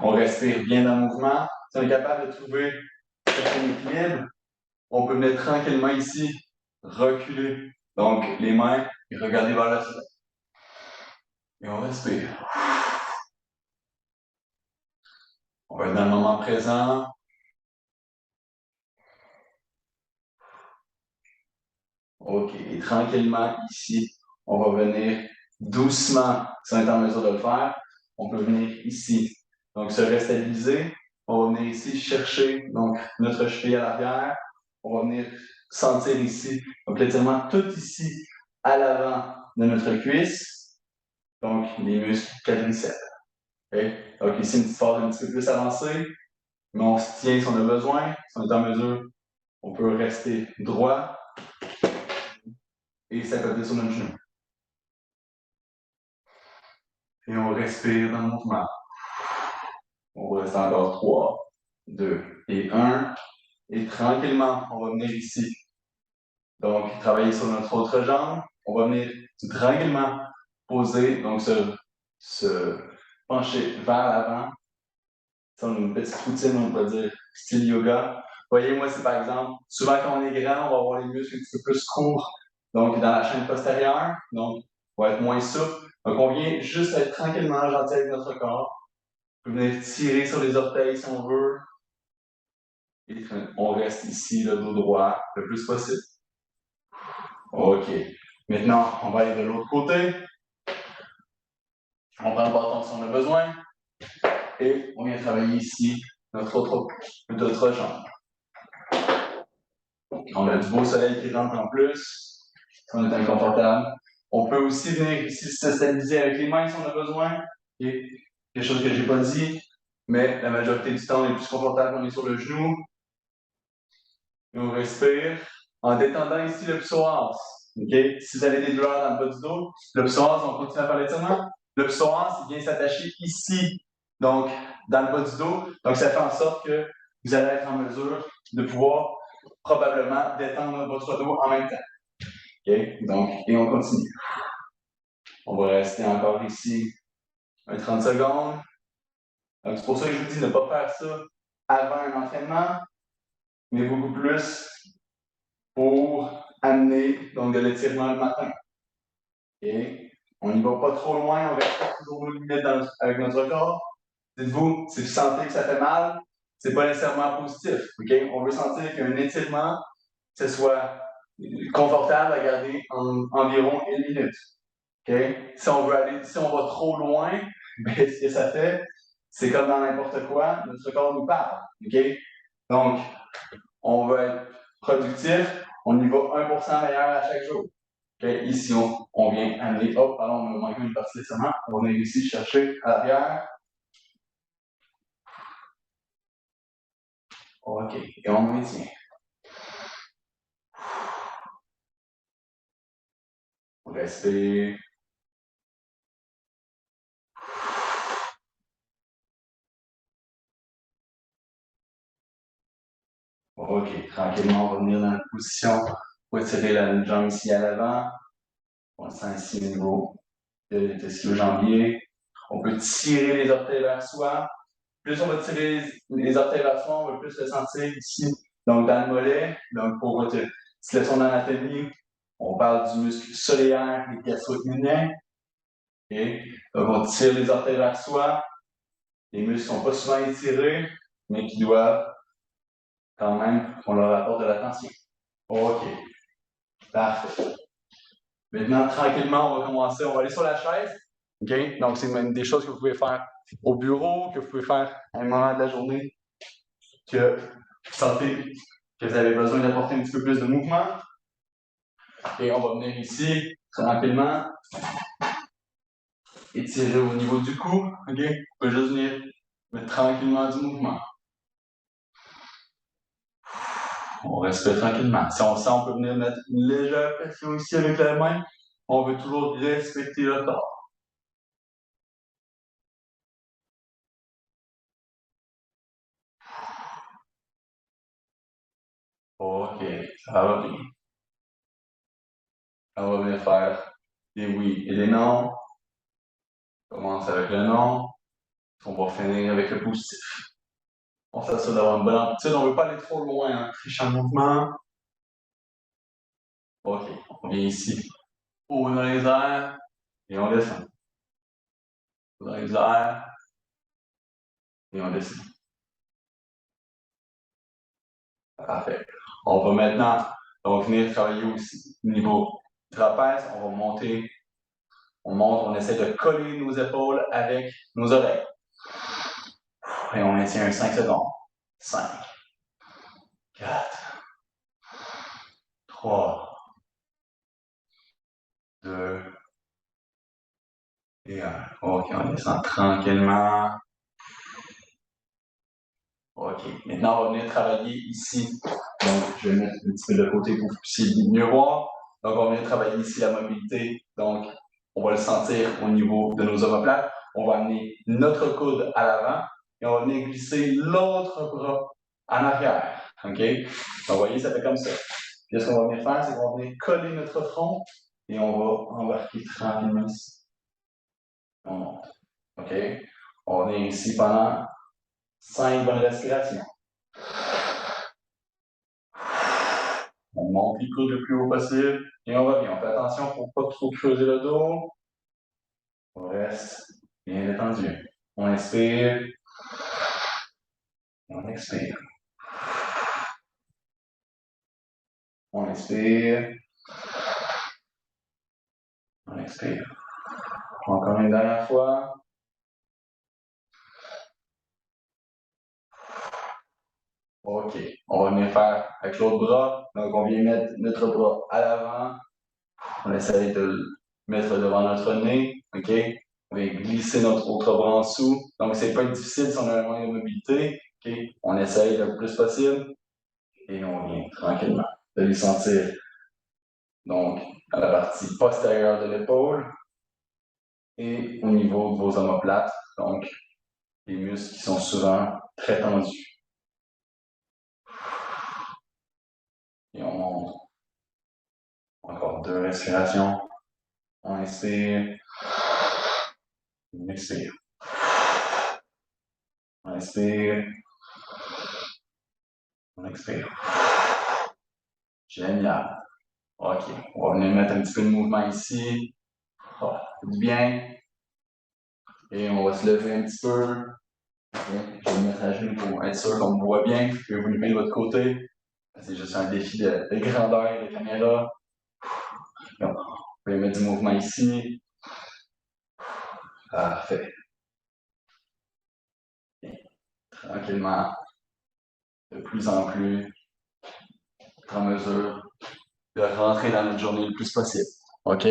On respire bien dans le mouvement. Si on est capable de trouver un certain équilibre, on peut venir tranquillement ici, reculer. Donc, les mains et regarder vers la suite. Et on respire. On va être dans le moment présent. OK. Et tranquillement, ici, on va venir doucement, si on est en mesure de le faire, on peut venir ici. Donc, se restabiliser. On va venir ici chercher donc, notre cheville à l'arrière. On va venir sentir ici. Donc, l'étirement tout ici à l'avant de notre cuisse. Donc, les muscles quadriceps. Okay? Donc, ici, une petite phase un petit peu plus avancée. Mais on se tient si on a besoin. Si on est en mesure, on peut rester droit et s'accoter sur notre genou. Et on respire dans le mouvement. On va rester encore 3, 2 et 1. Et tranquillement, on va venir ici. Donc, travailler sur notre autre jambe. On va venir tranquillement poser, donc se pencher vers l'avant. Ça, on a une petite routine, on peut dire, style yoga. Voyez, moi, c'est par exemple, souvent quand on est grand, on va avoir les muscles un petit peu plus courts, donc dans la chaîne postérieure, donc on va être moins souple. Donc, on vient juste être tranquillement gentil avec notre corps. On peut venir tirer sur les orteils si on veut. Et on reste ici, le dos droit, le plus possible. OK. Maintenant, on va aller de l'autre côté. On prend le bâton si on a besoin. Et on vient travailler ici notre jambe. On a du beau soleil qui rentre en plus. Si on est inconfortable. On peut aussi venir ici se stabiliser avec les mains si on a besoin. Okay. Quelque chose que je n'ai pas dit, mais la majorité du temps, on est plus confortable, on est sur le genou. Et on respire en détendant ici le psoas. Okay? Si vous avez des douleurs dans le bas du dos, le psoas, on continue à faire l'étirement. Le psoas, il vient s'attacher ici, donc dans le bas du dos. Donc, ça fait en sorte que vous allez être en mesure de pouvoir probablement détendre votre dos en même temps. Okay? Donc, et on continue. On va rester encore ici un 30 secondes. Donc, c'est pour ça que je vous dis de ne pas faire ça avant un entraînement, mais beaucoup plus pour amener donc, de l'étirement le matin. Okay? On n'y va pas trop loin, on reste toujours nos limites avec notre corps. Dites-vous, si vous sentez que ça fait mal, c'est pas nécessairement positif. Okay? On veut sentir qu'un étirement, ce soit confortable à garder environ 1 minute. Okay? Si on va trop loin, ben, ce que ça fait, c'est comme dans n'importe quoi, notre corps nous parle. Okay? Donc, on veut être productif, on y va 1% meilleur à chaque jour. Okay? Ici, on vient amener, hop, alors on a manqué une partie seulement, on vient ici chercher à l'arrière. OK, et on maintient. On respire. OK, tranquillement, on va venir dans la position pour étirer la jambe ici à l'avant. On sent ici au niveau de l'ischio-jambier. On peut tirer les orteils vers soi. Plus on va tirer les orteils vers soi, on va plus le sentir ici, donc dans le mollet. Donc, pour votre si leçon d'anatomie, on parle du muscle solaire et gastro-iliac. Okay? Donc, on tire les orteils vers soi. Les muscles ne sont pas souvent étirés, mais qui doivent quand même qu'on leur apporte de l'attention. OK. Parfait. Maintenant, tranquillement, on va commencer. On va aller sur la chaise. OK? Donc, c'est même des choses que vous pouvez faire au bureau, que vous pouvez faire à un moment de la journée, que vous sentez que vous avez besoin d'apporter un petit peu plus de mouvement. Et on va venir ici, tranquillement, étirer au niveau du cou. OK? On peut juste venir mettre tranquillement du mouvement. On respire tranquillement. Si on sent, on peut venir mettre une légère pression ici avec la main. On veut toujours respecter le corps. OK, ça va bien. On va venir faire des oui et des non. On commence avec le non. On va finir avec le positif. On s'assure d'avoir une bonne amplitude. On ne veut pas aller trop loin, hein. Trichant le mouvement. OK, on vient ici. Haut dans les airs et on descend. Dans les airs. Et on descend. Parfait. On va maintenant venir travailler aussi au niveau trapèze. On va monter. On monte, on essaie de coller nos épaules avec nos oreilles. Et on maintient un 5 secondes. 5, 4, 3, 2 et 1. OK, on descend tranquillement. OK. Maintenant, on va venir travailler ici. Donc, je vais mettre un petit peu de côté pour que vous puissiez mieux voir. Donc, on va venir travailler ici la mobilité. Donc, on va le sentir au niveau de nos omoplates. On va amener notre coude à l'avant et on va venir glisser l'autre bras en arrière. OK? Donc, vous voyez, ça fait comme ça. Puis, ce qu'on va venir faire, c'est qu'on va venir coller notre front et on va embarquer tranquillement ici. On monte. OK? On va venir ici pendant 5 bonnes respirations. On monte les coudes le plus haut possible et on revient. On fait attention pour ne pas trop creuser le dos. On reste bien détendu. On inspire. On expire. On inspire. On expire. Encore une dernière fois. OK. On va venir faire avec l'autre bras. Donc, on vient mettre notre bras à l'avant. On essaie de le mettre devant notre nez. OK? On vient glisser notre autre bras en dessous. Donc, c'est pas difficile si on a un moyen de mobilité. OK? On essaye le plus possible. Et on vient tranquillement de les sentir. Donc, à la partie postérieure de l'épaule et au niveau de vos omoplates. Donc, les muscles qui sont souvent très tendus. Et on monte. Encore 2 respirations. On inspire. On expire. On inspire. On expire. Génial. OK. On va venir mettre un petit peu de mouvement ici. Oh, du bien. Et on va se lever un petit peu. Okay. Je vais me mettre à genoux pour être sûr qu'on me voit bien. Je vais vous lever de votre côté. C'est juste un défi de grandeur et de caméra. Donc, on va mettre du mouvement ici. Parfait. Et tranquillement, de plus en plus, en mesure de rentrer dans notre journée le plus possible. OK?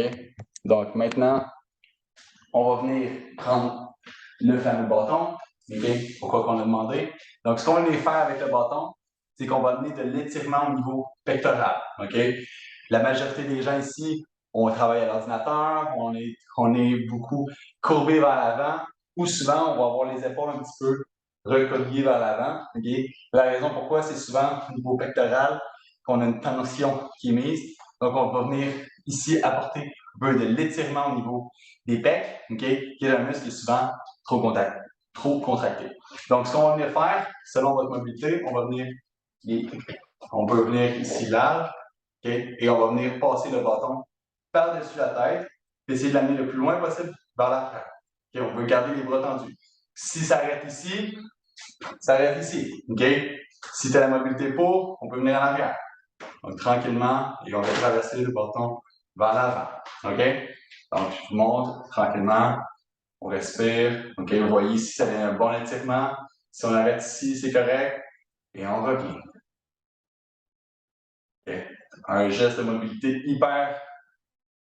Donc, maintenant, on va venir prendre le fameux bâton. OK? Pourquoi qu'on a demandé? Donc, ce qu'on va venir faire avec le bâton, c'est qu'on va amener de l'étirement au niveau pectoral. OK? La majorité des gens ici, on travaille à l'ordinateur, on est beaucoup courbé vers l'avant, ou souvent, on va avoir les épaules un petit peu recroquevillées vers l'avant. Okay? La raison pourquoi, c'est souvent au niveau pectoral qu'on a une tension qui est mise. Donc, on va venir ici apporter un peu de l'étirement au niveau des pecs, okay? Qui est un muscle qui est souvent trop contracté. Donc, ce qu'on va venir faire, selon votre mobilité, on peut venir ici large, okay? Et on va venir passer le bâton par-dessus la tête, et essayer de l'amener le plus loin possible vers l'arrière. Okay? On peut garder les bras tendus. Si ça arrête ici, ça arrête ici. Okay? Si tu as la mobilité pour, on peut venir en arrière. Donc, tranquillement, et on va traverser le bâton vers l'avant. OK? Donc, je monte tranquillement. On respire. OK? Vous voyez ici, ça donne un bon étirement. Si on arrête ici, c'est correct. Et on revient. Okay? Un geste de mobilité hyper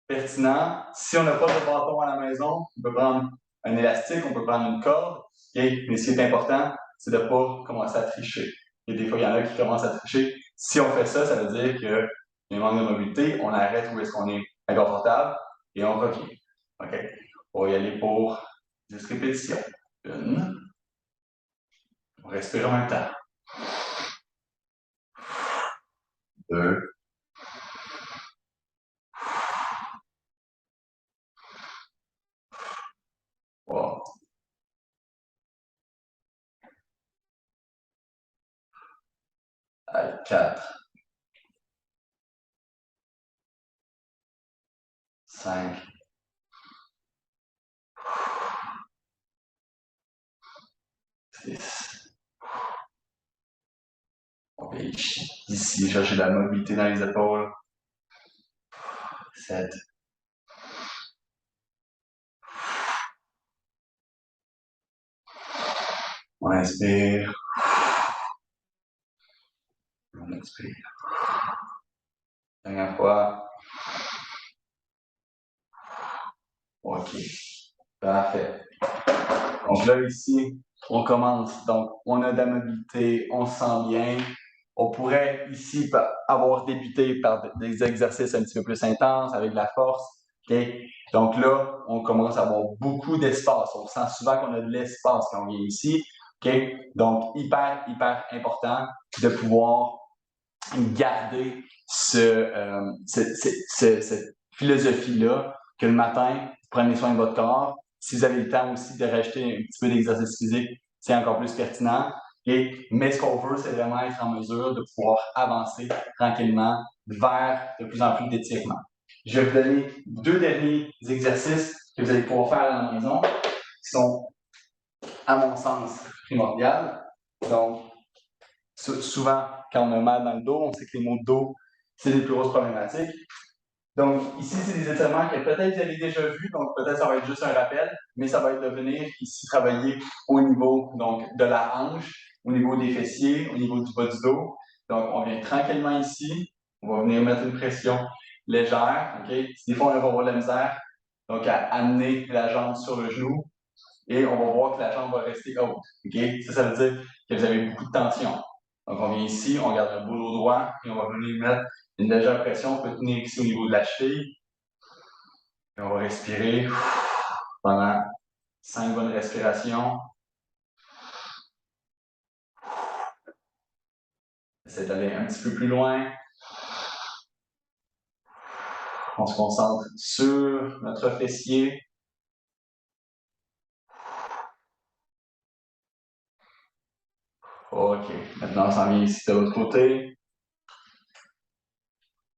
pertinent. Si on n'a pas de bâton à la maison, on peut prendre un élastique, on peut prendre une corde. Okay? Mais ce qui est important, c'est de ne pas commencer à tricher. Et des fois, il y en a qui commencent à tricher. Si on fait ça, ça veut dire qu'il y a un manque de mobilité. On arrête où est-ce qu'on est inconfortable et on revient. OK? On va y aller pour 10 répétitions. 1. On respire en même temps. 2. 3. 4. 5. 6. On va ici chercher de la mobilité dans les épaules. 7. On inspire. On expire. Dernière fois. OK. Parfait. Donc là, ici, on commence. Donc, on a de la mobilité, on se sent bien. On pourrait ici avoir débuté par des exercices un petit peu plus intenses, avec de la force. Okay? Donc là, on commence à avoir beaucoup d'espace. On sent souvent qu'on a de l'espace quand on vient ici. Okay? Donc, hyper, hyper important de pouvoir garder cette philosophie-là, que le matin, vous prenez soin de votre corps. Si vous avez le temps aussi de rajouter un petit peu d'exercice physique, c'est encore plus pertinent. Mais ce qu'on veut, c'est vraiment être en mesure de pouvoir avancer tranquillement vers de plus en plus d'étirements. Je vais vous donner 2 derniers exercices que vous allez pouvoir faire à la maison, qui sont, à mon sens, primordiaux. Donc, souvent, quand on a mal dans le dos, on sait que les maux de dos, c'est les plus grosses problématiques. Donc, ici, c'est des étirements que peut-être vous avez déjà vus, donc peut-être ça va être juste un rappel, mais ça va être de venir ici travailler au niveau donc, de la hanche, au niveau des fessiers, au niveau du bas du dos. Donc, on vient tranquillement ici, on va venir mettre une pression légère, OK? Des fois, on va avoir de la misère, donc à amener la jambe sur le genou, et on va voir que la jambe va rester haute, OK? Ça veut dire que vous avez beaucoup de tension. Donc, on vient ici, on garde le boulot droit et on va venir mettre une légère pression. On peut tenir ici au niveau de la cheville. Et on va respirer pendant 5 bonnes respirations. Essayez d'aller un petit peu plus loin. On se concentre sur notre fessier. OK. Maintenant, on s'en vient ici de l'autre côté.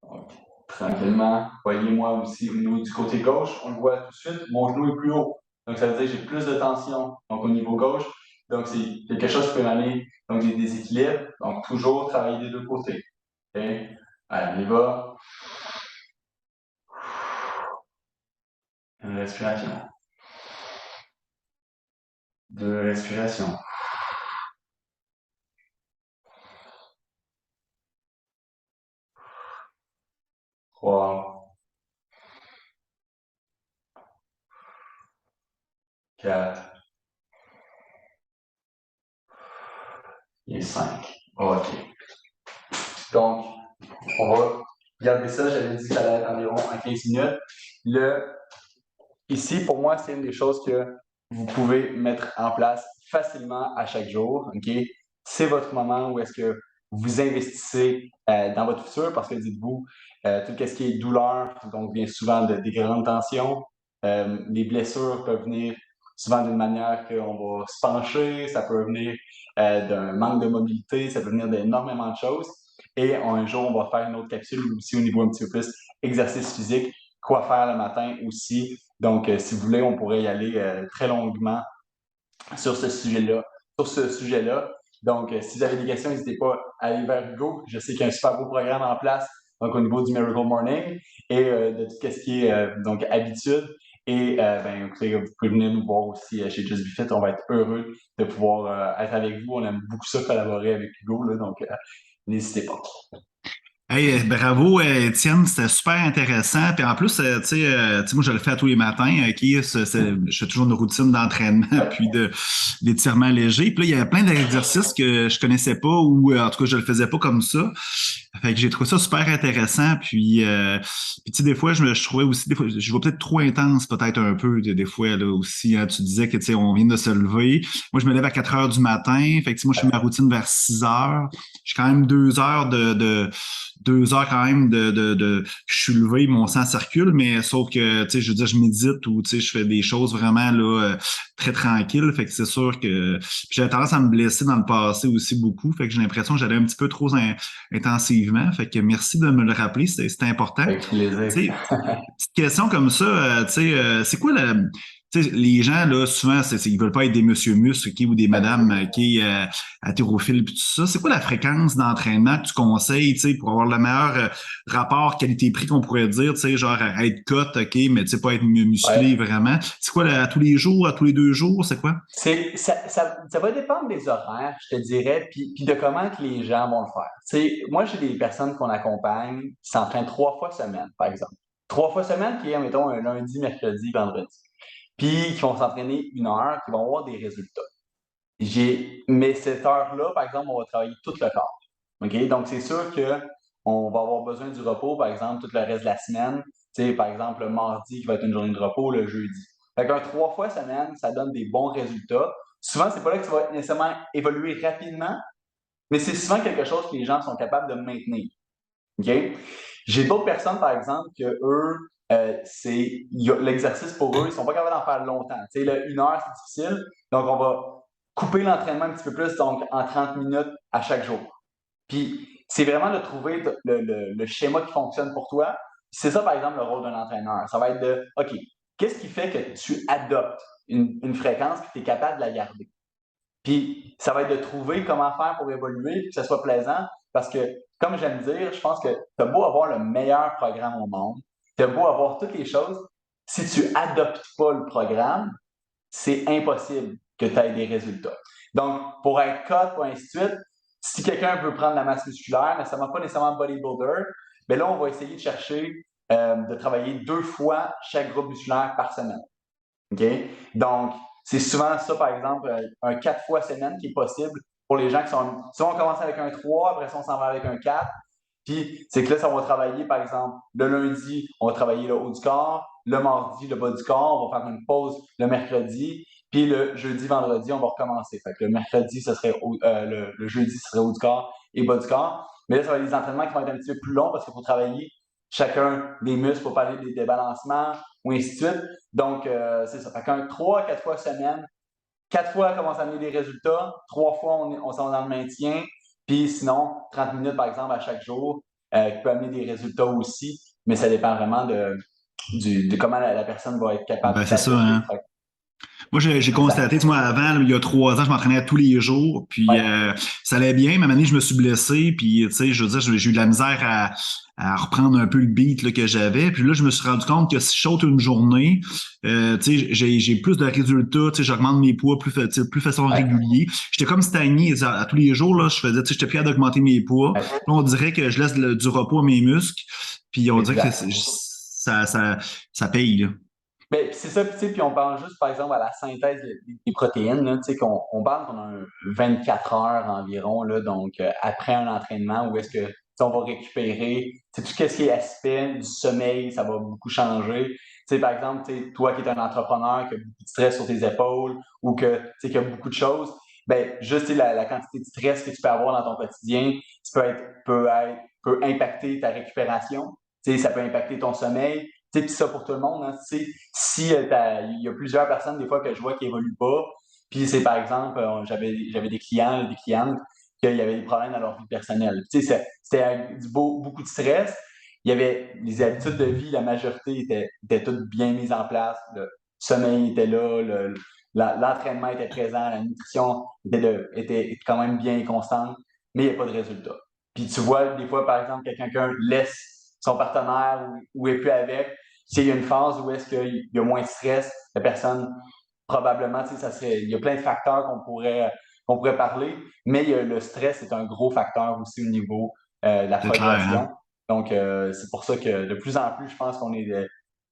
Donc, tranquillement. Voyez-moi aussi au niveau du côté gauche, on le voit tout de suite, mon genou est plus haut. Donc, ça veut dire que j'ai plus de tension donc, au niveau gauche. Donc, c'est quelque chose qui peut amener donc, des déséquilibres. Donc, toujours travailler des 2 côtés. Okay? Allez, on y va. Une respiration. 2 respirations. 3. 4. Et 5. OK. Donc, on va garder ça. J'avais dit que ça allait être environ à 15 minutes. Ici, pour moi, c'est une des choses que vous pouvez mettre en place facilement à chaque jour. OK? C'est votre moment où est-ce que vous investissez dans votre futur parce que dites-vous, tout ce qui est douleur, donc vient souvent des grandes tensions. Les blessures peuvent venir souvent d'une manière qu'on va se pencher, ça peut venir d'un manque de mobilité, ça peut venir d'énormément de choses. Et un jour, on va faire une autre capsule aussi au niveau un petit peu plus exercice physique, quoi faire le matin aussi. Donc, si vous voulez, on pourrait y aller très longuement sur ce sujet-là. Donc, si vous avez des questions, n'hésitez pas à aller vers Hugo. Je sais qu'il y a un super beau programme en place, donc au niveau du Miracle Morning et de tout ce qui est donc habitude. Et écoutez, vous pouvez venir nous voir aussi chez Just Be Fit. On va être heureux de pouvoir être avec vous. On aime beaucoup ça, collaborer avec Hugo, là, donc n'hésitez pas. Hey, bravo, Étienne, c'était super intéressant. Puis en plus, tu sais, moi, je le fais à tous les matins. Je fais toujours une routine d'entraînement puis d'étirement léger. Puis là, il y avait plein d'exercices que je connaissais pas ou en tout cas, je le faisais pas comme ça. Fait que j'ai trouvé ça super intéressant. Puis tu sais, des fois, je trouvais aussi, des fois, je vois peut-être trop intense, peut-être un peu, des fois, là aussi. Hein, tu disais que, tu sais, on vient de se lever. Moi, je me lève à 4 heures du matin. Fait que, moi, je fais ma routine vers 6 heures. J'ai quand même 2 heures 2 heures quand même que je suis levé, mon sang circule, mais sauf que, tu sais, je veux dire, je médite ou, tu sais, je fais des choses vraiment, là, très tranquilles. Fait que c'est sûr que j'avais tendance à me blesser dans le passé aussi beaucoup. Fait que j'ai l'impression que j'allais un petit peu trop intensivement. Fait que merci de me le rappeler, c'était important. Avec plaisir. Tu sais, petite question comme ça, tu sais, c'est quoi Tu sais, les gens, là, souvent, ils veulent pas être des monsieur muscles, ou des madame haltérophiles, puis tout ça. C'est quoi la fréquence d'entraînement que tu conseilles, tu sais, pour avoir le meilleur rapport qualité-prix qu'on pourrait dire, tu sais, genre être cut, OK, mais tu sais, pas être musclé Ouais. vraiment. C'est quoi, à tous les jours, à tous les 2 jours, c'est quoi? Ça va dépendre des horaires, je te dirais, puis de comment que les gens vont le faire. Tu sais, moi, j'ai des personnes qu'on accompagne qui s'entraînent 3 fois semaine, par exemple. 3 fois semaine, qui est, mettons, un lundi, mercredi, vendredi. Puis qui vont s'entraîner 1 heure, qui vont avoir des résultats. Mais cette heure-là, par exemple, on va travailler tout le corps. OK? Donc, c'est sûr qu'on va avoir besoin du repos, par exemple, tout le reste de la semaine. Tu sais, par exemple, le mardi, qui va être une journée de repos, le jeudi. Fait qu'un 3 fois semaine, ça donne des bons résultats. Souvent, c'est pas là que tu vas nécessairement évoluer rapidement, mais c'est souvent quelque chose que les gens sont capables de maintenir. OK? J'ai d'autres personnes, par exemple, que eux, l'exercice pour eux, ils sont pas capables d'en faire longtemps. Tu sais, là, 1 heure, c'est difficile. Donc, on va couper l'entraînement un petit peu plus, donc en 30 minutes à chaque jour. Puis, c'est vraiment de trouver le schéma qui fonctionne pour toi. C'est ça, par exemple, le rôle d'un entraîneur. Ça va être de, OK, qu'est-ce qui fait que tu adoptes une fréquence et que tu es capable de la garder? Puis, ça va être de trouver comment faire pour évoluer, que ce soit plaisant, parce que, comme j'aime dire, je pense que tu as beau avoir le meilleur programme au monde, tu as beau avoir toutes les choses, si tu adoptes pas le programme, c'est impossible que tu aies des résultats. Donc, pour être cut, pour ainsi de suite, si quelqu'un veut prendre la masse musculaire, mais ça ne va pas nécessairement bodybuilder, bien là, on va essayer de chercher de travailler 2 fois chaque groupe musculaire par semaine. OK? Donc, c'est souvent ça, par exemple, un 4 fois semaine qui est possible pour les gens qui sont. Souvent, on commence avec un 3, après ça, on s'en va avec un 4. Puis, c'est que là, ça va travailler, par exemple, le lundi, on va travailler le haut du corps, le mardi, le bas du corps, on va faire une pause le mercredi, puis le jeudi, vendredi, on va recommencer. Fait que le mercredi, le jeudi, ce serait haut du corps et bas du corps. Mais là, ça va être des entraînements qui vont être un petit peu plus longs parce qu'il faut travailler chacun des muscles pour parler des débalancements ou ainsi de suite. Donc, c'est ça. Fait qu'un 3 à 4 fois semaine, 4 fois, commence à amener des résultats. 3 fois, on s'en dans le maintien. Puis sinon, 30 minutes, par exemple, à chaque jour, qui peut amener des résultats aussi. Mais ça dépend vraiment de comment la personne va être capable Ben, c'est ça, d'adopter. hein. Moi, j'ai Exact. constaté, tu vois, avant, là, il y a 3 ans, je m'entraînais tous les jours, puis Ouais. ça allait bien. Mais à un moment donné, je me suis blessé, puis tu sais, je veux dire, j'ai eu de la misère à reprendre un peu le beat là, que j'avais. Puis là, je me suis rendu compte que si je saute une journée, tu sais, j'ai plus de résultats, tu sais, j'augmente mes poids tu sais, plus façon Ouais. régulier. J'étais comme stagné à tous les jours, là, je faisais, tu sais, j'étais plus capable d'augmenter mes poids. Ouais. Là, on dirait que je laisse du repos à mes muscles, puis on dirait que Exact. ça paye, là. Ben, c'est ça, tu sais, puis on parle juste, par exemple, à la synthèse des protéines, là, tu sais, qu'on parle qu'on a 24 heures environ, là, donc après un entraînement, où est-ce que, tu sais, on va récupérer, tu sais, tout ce qui est aspect du sommeil, ça va beaucoup changer. Tu sais, par exemple, tu sais, toi qui es un entrepreneur, qui a beaucoup de stress sur tes épaules, ou que, tu sais, qui a beaucoup de choses, ben, juste, tu sais, la quantité de stress que tu peux avoir dans ton quotidien, peut impacter ta récupération, tu sais, ça peut impacter ton sommeil. Tu sais, puis ça pour tout le monde, hein, tu sais, si il y a plusieurs personnes des fois que je vois qui évoluent pas, puis c'est par exemple, j'avais des clients, des clientes, qu'il y avait des problèmes dans leur vie personnelle. Tu sais, c'était beaucoup de stress. Il y avait les habitudes de vie, la majorité étaient toutes bien mises en place. Le sommeil était là, l'entraînement était présent, la nutrition était quand même bien constante, mais il n'y a pas de résultat. Puis tu vois, des fois, par exemple, que quelqu'un laisse son partenaire ou est plus avec, s'il y a une phase où est-ce qu'il y a moins de stress, la personne, probablement, tu sais, il y a plein de facteurs qu'on pourrait parler, mais le stress est un gros facteur aussi au niveau de la C'est clair, progression. hein? Donc, c'est pour ça que de plus en plus, je pense qu'on est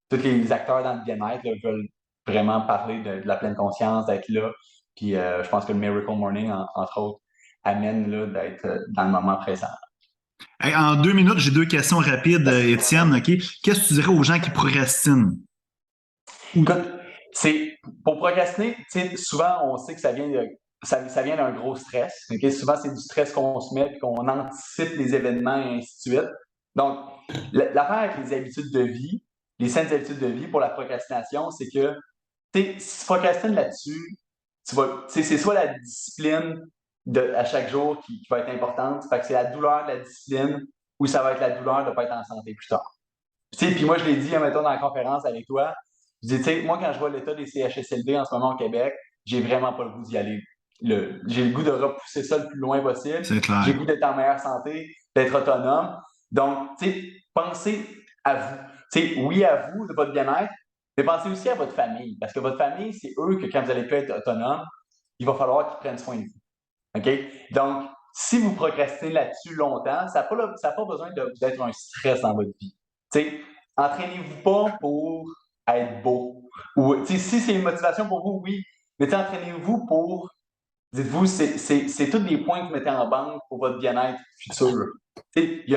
tous les acteurs dans le bien-être là, veulent vraiment parler de la pleine conscience, d'être là. Puis, je pense que le Miracle Morning, entre autres, amène là, d'être dans le moment présent. Hey, en 2 minutes, j'ai 2 questions rapides, Étienne. OK? Qu'est-ce que tu dirais aux gens qui procrastinent? Ou- Écoute, pour procrastiner, tu sais, souvent, on sait que ça vient d'un gros stress. Ok? Souvent, c'est du stress qu'on se met et qu'on anticipe les événements et ainsi de suite. Donc, l'affaire avec les habitudes de vie, les saines habitudes de vie pour la procrastination, c'est que si tu procrastines là-dessus, c'est soit la discipline à chaque jour qui va être importante, fait que c'est la douleur de la discipline ou ça va être la douleur de ne pas être en santé plus tard. Puis moi, je l'ai dit, mettons, dans la conférence avec toi, Je dis, tu sais, moi, quand je vois l'état des CHSLD en ce moment au Québec, j'ai vraiment pas le goût d'y aller. J'ai le goût de repousser ça le plus loin possible. C'est J'ai clair. le goût d'être en meilleure santé, d'être autonome. Donc, tu sais, pensez à vous. Tu sais, oui à vous, de votre bien-être, mais pensez aussi à votre famille. Parce que votre famille, c'est eux que quand vous allez plus être autonome, il va falloir qu'ils prennent soin de vous. OK? Donc, si vous procrastinez là-dessus longtemps, ça n'a pas besoin d'être un stress dans votre vie. Tu sais, entraînez-vous pas pour être beau. Ou, tu sais, si c'est une motivation pour vous, oui, mais tu sais, entraînez-vous pour, dites-vous, c'est tous des points que vous mettez en banque pour votre bien-être futur. Tu sais, il y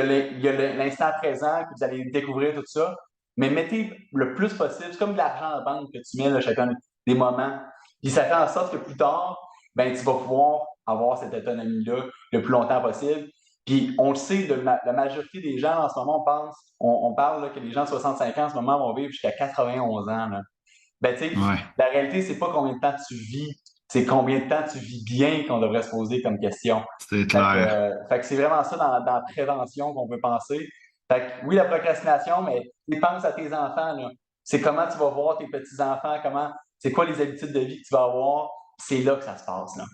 a l'instant présent que vous allez découvrir tout ça, mais mettez le plus possible, c'est comme de l'argent en banque que tu mets là, chacun des moments. Puis ça fait en sorte que plus tard, ben, tu vas pouvoir avoir cette autonomie-là le plus longtemps possible. Puis on le sait, la majorité des gens en ce moment, on parle là, que les gens de 65 ans en ce moment vont vivre jusqu'à 91 ans. Là. Ben, tu sais, Ouais, la réalité, c'est pas combien de temps tu vis, c'est combien de temps tu vis bien qu'on devrait se poser comme question. c'est clair. Fait que c'est vraiment ça dans la prévention qu'on peut penser. Fait que oui, la procrastination, mais pense à tes enfants, là. C'est comment tu vas voir tes petits-enfants, c'est quoi les habitudes de vie que tu vas avoir. C'est là que ça se passe, là.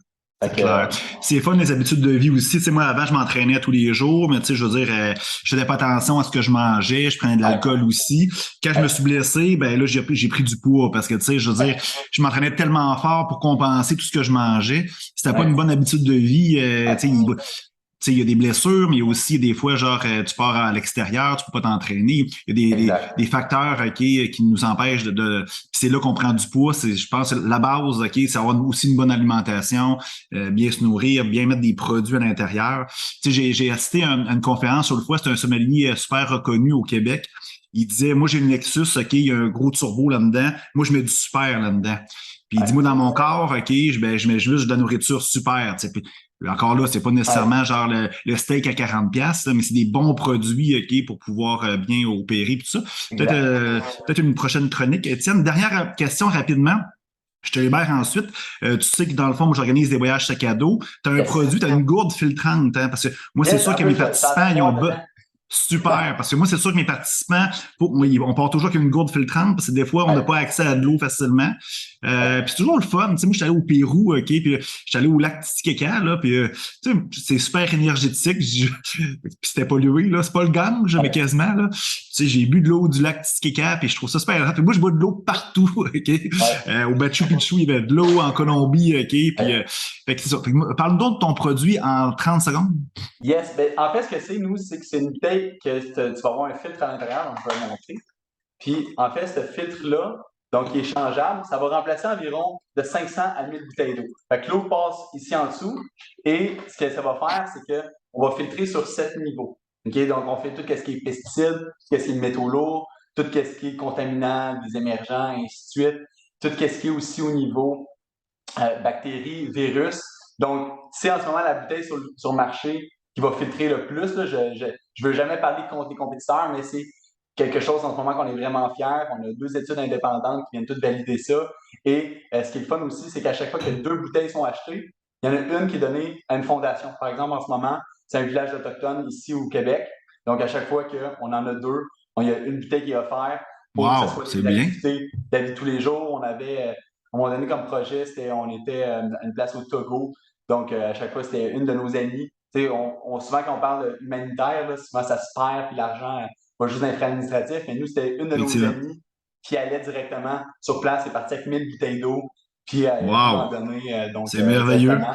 Fait C'est que, clair. C'est fun les habitudes de vie aussi. Tu sais, moi, avant, je m'entraînais tous les jours, mais tu sais, je veux dire, je faisais pas attention à ce que je mangeais, je prenais de ouais, l'alcool aussi. Quand je me ouais, suis blessé, ben là, j'ai pris du poids parce que, tu sais, je veux dire, je m'entraînais tellement fort pour compenser tout ce que je mangeais. C'était pas ouais, une bonne habitude de vie. Tu sais, ouais, tu sais, il y a des blessures, mais il y a aussi des fois, genre, tu pars à l'extérieur, tu peux pas t'entraîner. Il y a des exact. facteurs, OK, qui nous empêchent puis c'est là qu'on prend du poids. Je pense, la base, OK, c'est avoir aussi une bonne alimentation, bien se nourrir, bien mettre des produits à l'intérieur. Tu sais, j'ai assisté à une conférence sur le foie, c'est un sommelier super reconnu au Québec. Il disait, moi, j'ai une Lexus, OK, il y a un gros turbo là-dedans. Moi, je mets du super là-dedans. Puis il dit, moi, Ouais, dans mon corps, OK, je mets juste de la nourriture super. Tu sais. Encore là, c'est pas ouais, nécessairement genre le steak à 40 pièces, mais c'est des bons produits OK pour pouvoir bien opérer tout ça. exact. Peut-être une prochaine chronique. Étienne, dernière question rapidement. Je te libère ensuite. Tu sais que dans le fond, moi, j'organise des voyages sac à dos. Tu as un Yes. produit, tu as une gourde filtrante, hein, parce que moi, c'est Yes, sûr en que plus, mes ça en a participants, ils ont trois dedans. super, parce que moi, c'est sûr que mes participants, on part toujours avec une gourde filtrante, parce que des fois, on n'a Ouais, pas accès à de l'eau facilement. ouais, Puis c'est toujours le fun. Tu sais, moi, je suis allé au Pérou, OK, puis je suis allé au lac Titicaca, là, puis tu sais, c'est super énergétique. Puis c'était pollué, là. C'est pas le Gange, mais ouais, quasiment, là. Tu sais, j'ai bu de l'eau du lac Titicaca, puis je trouve ça super intéressant. Puis moi, je bois de l'eau partout, OK? ouais, Au Machu Picchu, il y avait de l'eau, en Colombie, OK? Puis, ouais. fait que c'est ça. Parle-nous donc de ton produit en 30 secondes. Yes, ben, en fait, ce que c'est, nous, c'est que c'est une bouteille que tu vas avoir un filtre à l'intérieur, donc je vais le montrer. Puis, en fait, ce filtre-là, donc qui est changeable, ça va remplacer environ de 500 à 1000 bouteilles d'eau. Fait que l'eau passe ici en dessous et ce que ça va faire, c'est qu'on va filtrer sur 7 niveaux. OK? Donc, on fait tout ce qui est pesticides, tout ce qui est métaux lourds, tout ce qui est contaminant, des émergents, et ainsi de suite. Tout ce qui est aussi au niveau bactéries, virus. Donc, c'est en ce moment la bouteille sur le marché qui va filtrer le plus. Là. Je veux jamais parler contre les compétiteurs, mais c'est quelque chose en ce moment qu'on est vraiment fiers. On a deux études indépendantes qui viennent toutes valider ça. Et ce qui est le fun aussi, c'est qu'à chaque fois que deux bouteilles sont achetées, il y en a une qui est donnée à une fondation. Par exemple, en ce moment, c'est un village autochtone ici au Québec. Donc, à chaque fois qu'on en a deux, il y a une bouteille qui est offerte pour que ce Wow, soit c'est des bien. activités de la vie de tous les jours. On avait à un moment donné, comme projet, on était à une place au Togo. Donc, à chaque fois, c'était une de nos amies. Tu sais, souvent, quand on parle humanitaire, là, souvent, ça se perd, puis l'argent va juste dans les frais administratifs. Mais nous, c'était une de nos Effectivement. amies qui allait directement sur place et partie avec 1000 bouteilles d'eau, puis elle a pu en Wow, donner c'est merveilleux. directement.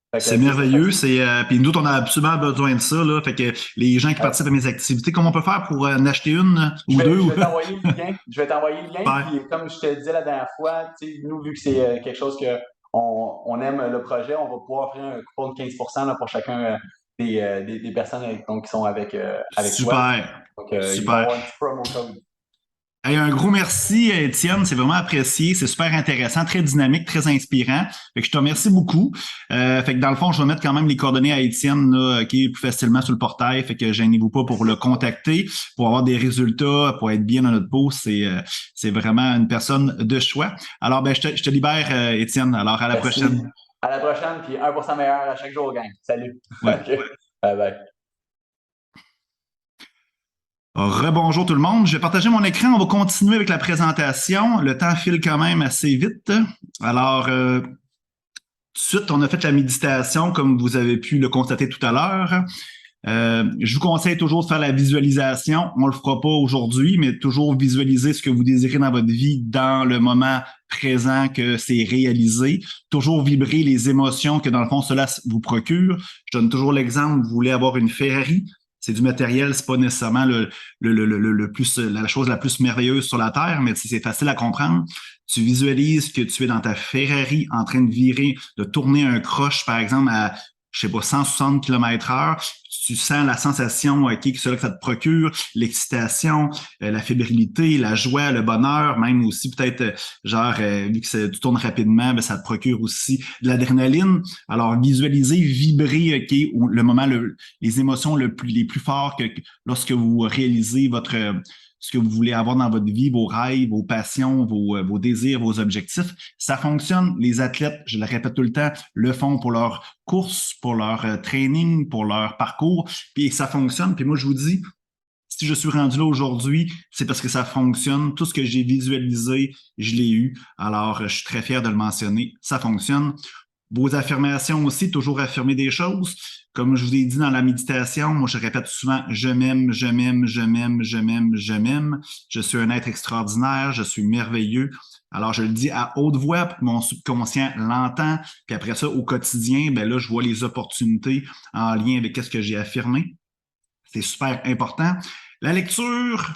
Fait C'est que c'est ça. Fait merveilleux. Puis nous autres, on a absolument besoin de ça. Là. Fait que les gens qui ouais. participent à mes activités, comment on peut faire pour en acheter une Je ou vais, deux? je vais t'envoyer le lien. Je vais t'envoyer le lien. Super. Puis, comme je te disais la dernière fois, nous, vu que c'est quelque chose que on aime le projet, on va pouvoir offrir un coupon de 15% là, pour chacun des personnes donc, qui sont avec toi. Super. Donc, il va y Super. avoir un petit promo code. Hey, un gros merci, Étienne. C'est vraiment apprécié. C'est super intéressant, très dynamique, très inspirant. Fait que je te remercie beaucoup. Fait que dans le fond, je vais mettre quand même les coordonnées à Étienne là, qui est plus facilement sur le portail. Fait que gênez-vous pas pour le contacter, pour avoir des résultats, pour être bien dans notre peau. C'est vraiment une personne de choix. Alors, ben, je te libère, Étienne. Alors, à la Merci. prochaine. À la prochaine, puis 1% meilleur à chaque jour, gang. Salut. Ouais. OK. Bye bye. Rebonjour tout le monde. Je vais partager mon écran. On va continuer avec la présentation. Le temps file quand même assez vite. Alors, tout de suite, on a fait la méditation comme vous avez pu le constater tout à l'heure. Je vous conseille toujours de faire la visualisation. On le fera pas aujourd'hui, mais toujours visualiser ce que vous désirez dans votre vie dans le moment présent que c'est réalisé. Toujours vibrer les émotions que dans le fond cela vous procure. Je donne toujours l'exemple, vous voulez avoir une Ferrari. C'est du matériel, c'est pas nécessairement le plus, la chose la plus merveilleuse sur la Terre, mais c'est facile à comprendre. Tu visualises que tu es dans ta Ferrari en train de virer, de tourner un croche, par exemple, à, je sais pas, 160 km/h. Tu sens la sensation que ça te procure, l'excitation, la fébrilité, la joie, le bonheur, même aussi peut-être, vu que tu tournes rapidement, ben, ça te procure aussi de l'adrénaline. Alors, visualiser, vibrer, le moment, les émotions les plus fortes lorsque vous réalisez ce que vous voulez avoir dans votre vie, vos rêves, vos passions, vos désirs, vos objectifs. Ça fonctionne. Les athlètes, je le répète tout le temps, le font pour leur course, pour leur training, pour leur parcours, puis ça fonctionne. Puis moi, je vous dis, si je suis rendu là aujourd'hui, c'est parce que ça fonctionne. Tout ce que j'ai visualisé, je l'ai eu. Alors, je suis très fier de le mentionner. Ça fonctionne. Vos affirmations aussi, toujours affirmer des choses. Comme je vous ai dit dans la méditation, moi je répète souvent je m'aime, je m'aime, je m'aime, je m'aime, je m'aime. Je suis un être extraordinaire, je suis merveilleux. Alors je le dis à haute voix pour que mon subconscient l'entend. Puis après ça, au quotidien, ben là, je vois les opportunités en lien avec ce que j'ai affirmé. C'est super important. La lecture,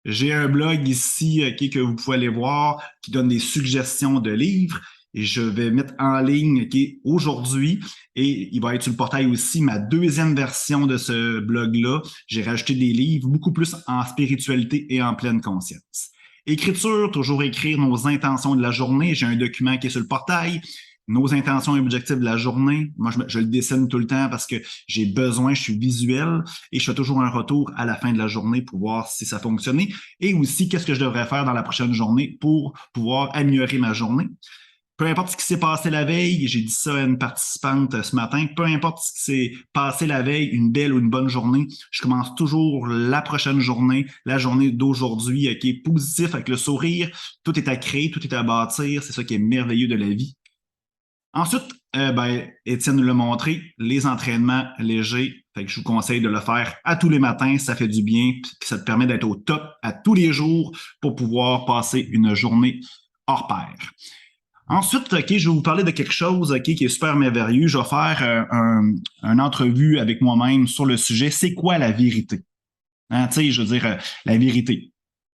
j'ai un blog ici que vous pouvez aller voir qui donne des suggestions de livres. Et je vais mettre en ligne aujourd'hui, et il va être sur le portail aussi ma deuxième version de ce blog-là. J'ai rajouté des livres beaucoup plus en spiritualité et en pleine conscience. Écriture, toujours écrire nos intentions de la journée. J'ai un document qui est sur le portail. Nos intentions et objectifs de la journée. Moi, je le dessine tout le temps parce que j'ai besoin, je suis visuel et je fais toujours un retour à la fin de la journée pour voir si ça a fonctionné et aussi qu'est-ce que je devrais faire dans la prochaine journée pour pouvoir améliorer ma journée. Peu importe ce qui s'est passé la veille, j'ai dit ça à une participante ce matin, peu importe ce qui s'est passé la veille, une belle ou une bonne journée, je commence toujours la prochaine journée, la journée d'aujourd'hui qui est positif avec le sourire, tout est à créer, tout est à bâtir, c'est ça qui est merveilleux de la vie. Ensuite, Étienne nous l'a montré, les entraînements légers, fait que je vous conseille de le faire à tous les matins, ça fait du bien, puis ça te permet d'être au top à tous les jours pour pouvoir passer une journée hors pair. Ensuite, je vais vous parler de quelque chose qui est super merveilleux. Je vais faire une entrevue avec moi-même sur le sujet. C'est quoi la vérité? Hein, je veux dire, la vérité,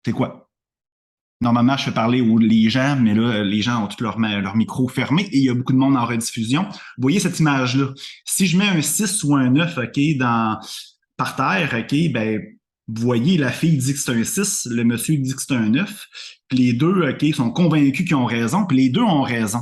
c'est quoi? Normalement, je fais parler les gens, mais là, les gens ont tout leur micro fermé et il y a beaucoup de monde en rediffusion. Vous voyez cette image-là? Si je mets un 6 ou un 9 par terre, ben, vous voyez, la fille dit que c'est un 6, le monsieur dit que c'est un 9, puis les deux sont convaincus qu'ils ont raison, puis les deux ont raison.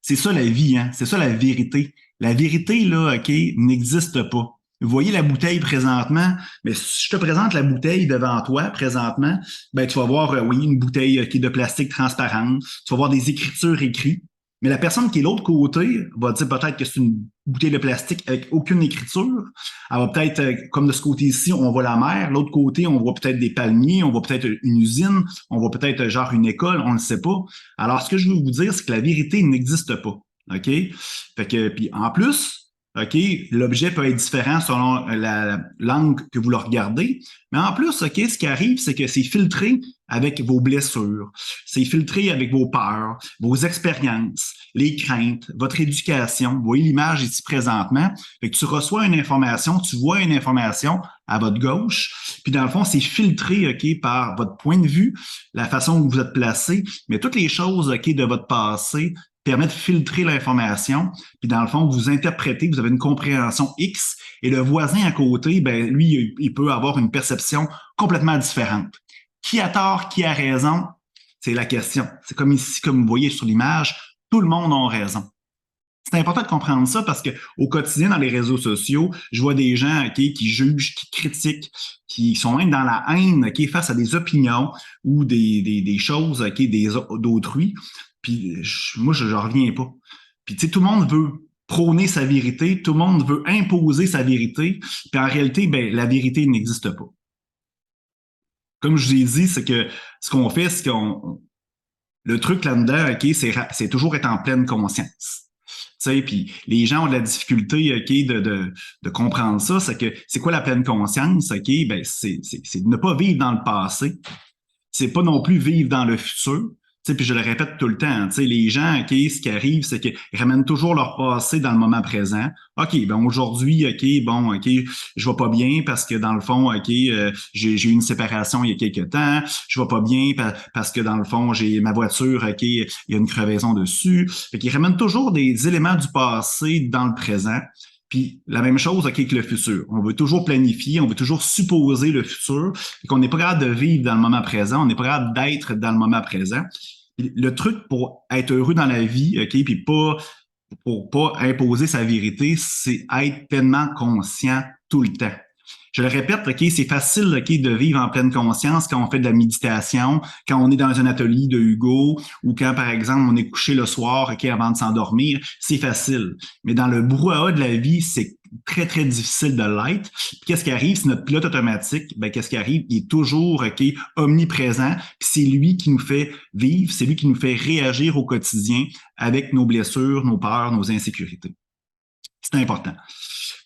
C'est ça la vie, hein? C'est ça la vérité. La vérité, là, n'existe pas. Vous voyez la bouteille présentement, mais si je te présente la bouteille devant toi présentement, ben tu vas voir, oui, une bouteille qui est de plastique transparente, tu vas voir des écritures écrites, mais la personne qui est de l'autre côté va dire peut-être que c'est une bouteille de plastique avec aucune écriture. Elle va peut-être, comme de ce côté-ci, on voit la mer. L'autre côté, on voit peut-être des palmiers, on voit peut-être une usine, on voit peut-être genre une école, on ne sait pas. Alors, ce que je veux vous dire, c'est que la vérité n'existe pas. OK? Fait que, puis en plus, OK, l'objet peut être différent selon la langue que vous le regardez. Mais en plus, OK, ce qui arrive, c'est que c'est filtré avec vos blessures, c'est filtré avec vos peurs, vos expériences, les craintes, votre éducation. Vous voyez l'image ici présentement. Fait que tu reçois une information, tu vois une information à votre gauche, puis dans le fond, c'est filtré, OK, par votre point de vue, la façon où vous êtes placé, mais toutes les choses, OK, de votre passé permet de filtrer l'information, puis dans le fond, vous interprétez, vous avez une compréhension X, et le voisin à côté, ben lui, il peut avoir une perception complètement différente. Qui a tort, qui a raison? C'est la question. C'est comme ici, comme vous voyez sur l'image, tout le monde a raison. C'est important de comprendre ça parce que au quotidien, dans les réseaux sociaux, je vois des gens qui jugent, qui critiquent, qui sont même dans la haine face à des opinions ou des choses d'autrui. Puis moi, je reviens pas. Puis tu sais, tout le monde veut prôner sa vérité, tout le monde veut imposer sa vérité. Puis en réalité, ben la vérité n'existe pas. comme je vous ai dit, c'est que ce qu'on fait, c'est qu'on le truc là-dedans, OK, c'est toujours être en pleine conscience. Tu sais, puis les gens ont de la difficulté, OK, de comprendre ça. C'est que c'est quoi la pleine conscience? OK, ben c'est de ne pas vivre dans le passé. C'est pas non plus vivre dans le futur. Tu sais, puis je le répète tout le temps, tu sais, les gens, OK, ce qui arrive, c'est qu'ils ramènent toujours leur passé dans le moment présent. OK, ben aujourd'hui, OK, bon, OK, je vais pas bien parce que dans le fond, OK, j'ai eu une séparation il y a quelques temps. Je vais pas bien parce que dans le fond, j'ai ma voiture, OK, il y a une crevaison dessus. Fait qu'ils ramènent toujours des éléments du passé dans le présent. Puis la même chose avec le futur. On veut toujours planifier, on veut toujours supposer le futur, et qu'on n'est pas capable de vivre dans le moment présent, on n'est pas capable d'être dans le moment présent. Puis le truc pour être heureux dans la vie, OK, puis pour pas imposer sa vérité, c'est être pleinement conscient tout le temps. Je le répète, OK, c'est facile, OK, de vivre en pleine conscience quand on fait de la méditation, quand on est dans un atelier de Hugo ou quand, par exemple, on est couché le soir, OK, avant de s'endormir. C'est facile. Mais dans le brouhaha de la vie, c'est très, très difficile de l'être. Puis qu'est-ce qui arrive? C'est notre pilote automatique. Ben, qu'est-ce qui arrive? Il est toujours, OK, omniprésent. Puis c'est lui qui nous fait vivre, c'est lui qui nous fait réagir au quotidien avec nos blessures, nos peurs, nos insécurités. C'est important.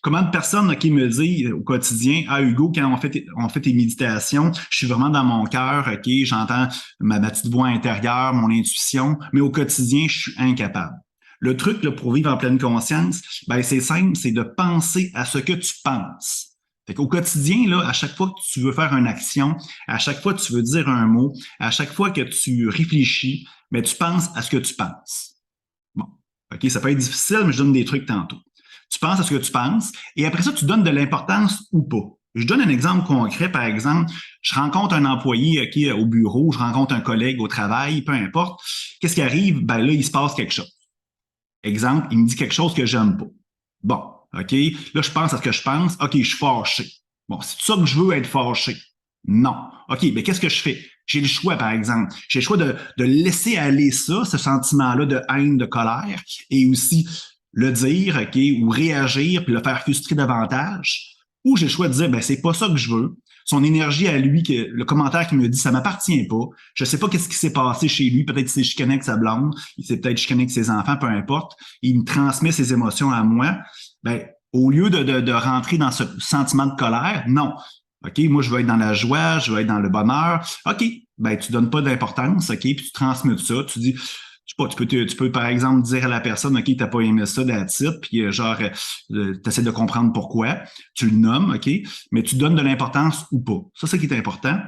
Comment de personnes qui me disent au quotidien, ah Hugo, quand on fait tes méditations, je suis vraiment dans mon cœur, OK, j'entends ma petite voix intérieure, mon intuition, mais au quotidien, je suis incapable. Le truc là, pour vivre en pleine conscience, ben, c'est simple, c'est de penser à ce que tu penses. Fait qu'au quotidien, là, à chaque fois que tu veux faire une action, à chaque fois que tu veux dire un mot, à chaque fois que tu réfléchis, ben, tu penses à ce que tu penses. Bon, OK, ça peut être difficile, mais je donne des trucs tantôt. Tu penses à ce que tu penses et après ça, tu donnes de l'importance ou pas. Je donne un exemple concret, par exemple, je rencontre un employé qui est au bureau, je rencontre un collègue au travail, peu importe. Qu'est-ce qui arrive? Ben là, il se passe quelque chose. Exemple, il me dit quelque chose que j'aime pas. Bon, OK, là, je pense à ce que je pense. OK, je suis fâché. Bon, c'est ça que je veux être fâché. Non. OK, mais qu'est-ce que je fais? J'ai le choix, par exemple. J'ai le choix de laisser aller ça, ce sentiment-là de haine, de colère, et aussi le dire, OK, ou réagir, puis le faire frustrer davantage, ou j'ai le choix de dire, ben, c'est pas ça que je veux. Son énergie à lui, le commentaire qui me dit, ça m'appartient pas. Je sais pas qu'est-ce qui s'est passé chez lui. Peut-être qu'il s'est chicané avec sa blonde. Il s'est peut-être chicané avec ses enfants, peu importe. Il me transmet ses émotions à moi. Ben, au lieu de rentrer dans ce sentiment de colère, non. OK, moi, je veux être dans la joie, je veux être dans le bonheur. OK, ben, tu donnes pas d'importance, OK, puis tu transmets ça. Tu dis, je sais pas, tu peux par exemple dire à la personne, OK, t'as pas aimé ça, that's it, puis t'essaies de comprendre pourquoi, tu le nommes, OK, mais tu donnes de l'importance ou pas. Ça, c'est ce qui est important.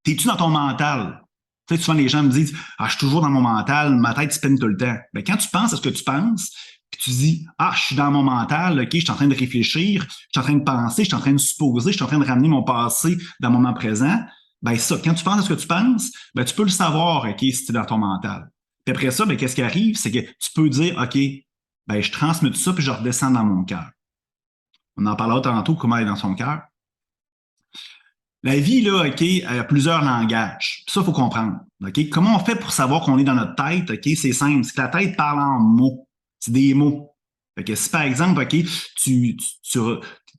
T'es-tu dans ton mental? Tu sais, souvent les gens me disent, ah, je suis toujours dans mon mental, ma tête spinne tout le temps. Ben, quand tu penses à ce que tu penses, puis tu dis, ah, je suis dans mon mental, OK, je suis en train de réfléchir, je suis en train de penser, je suis en train de supposer, je suis en train de ramener mon passé dans le moment présent, ben ça, quand tu penses à ce que tu penses, ben tu peux le savoir, OK, si tu es dans ton mental. Puis après ça, ben, qu'est-ce qui arrive? C'est que tu peux dire, OK, ben, je transmets tout ça, puis je redescends dans mon cœur. On en parlera tantôt, comment aller dans son cœur. La vie, là, OK, a plusieurs langages. Ça, il faut comprendre. OK? Comment on fait pour savoir qu'on est dans notre tête? OK, c'est simple. C'est que la tête parle en mots. C'est des mots. Fait que si, par exemple, OK, tu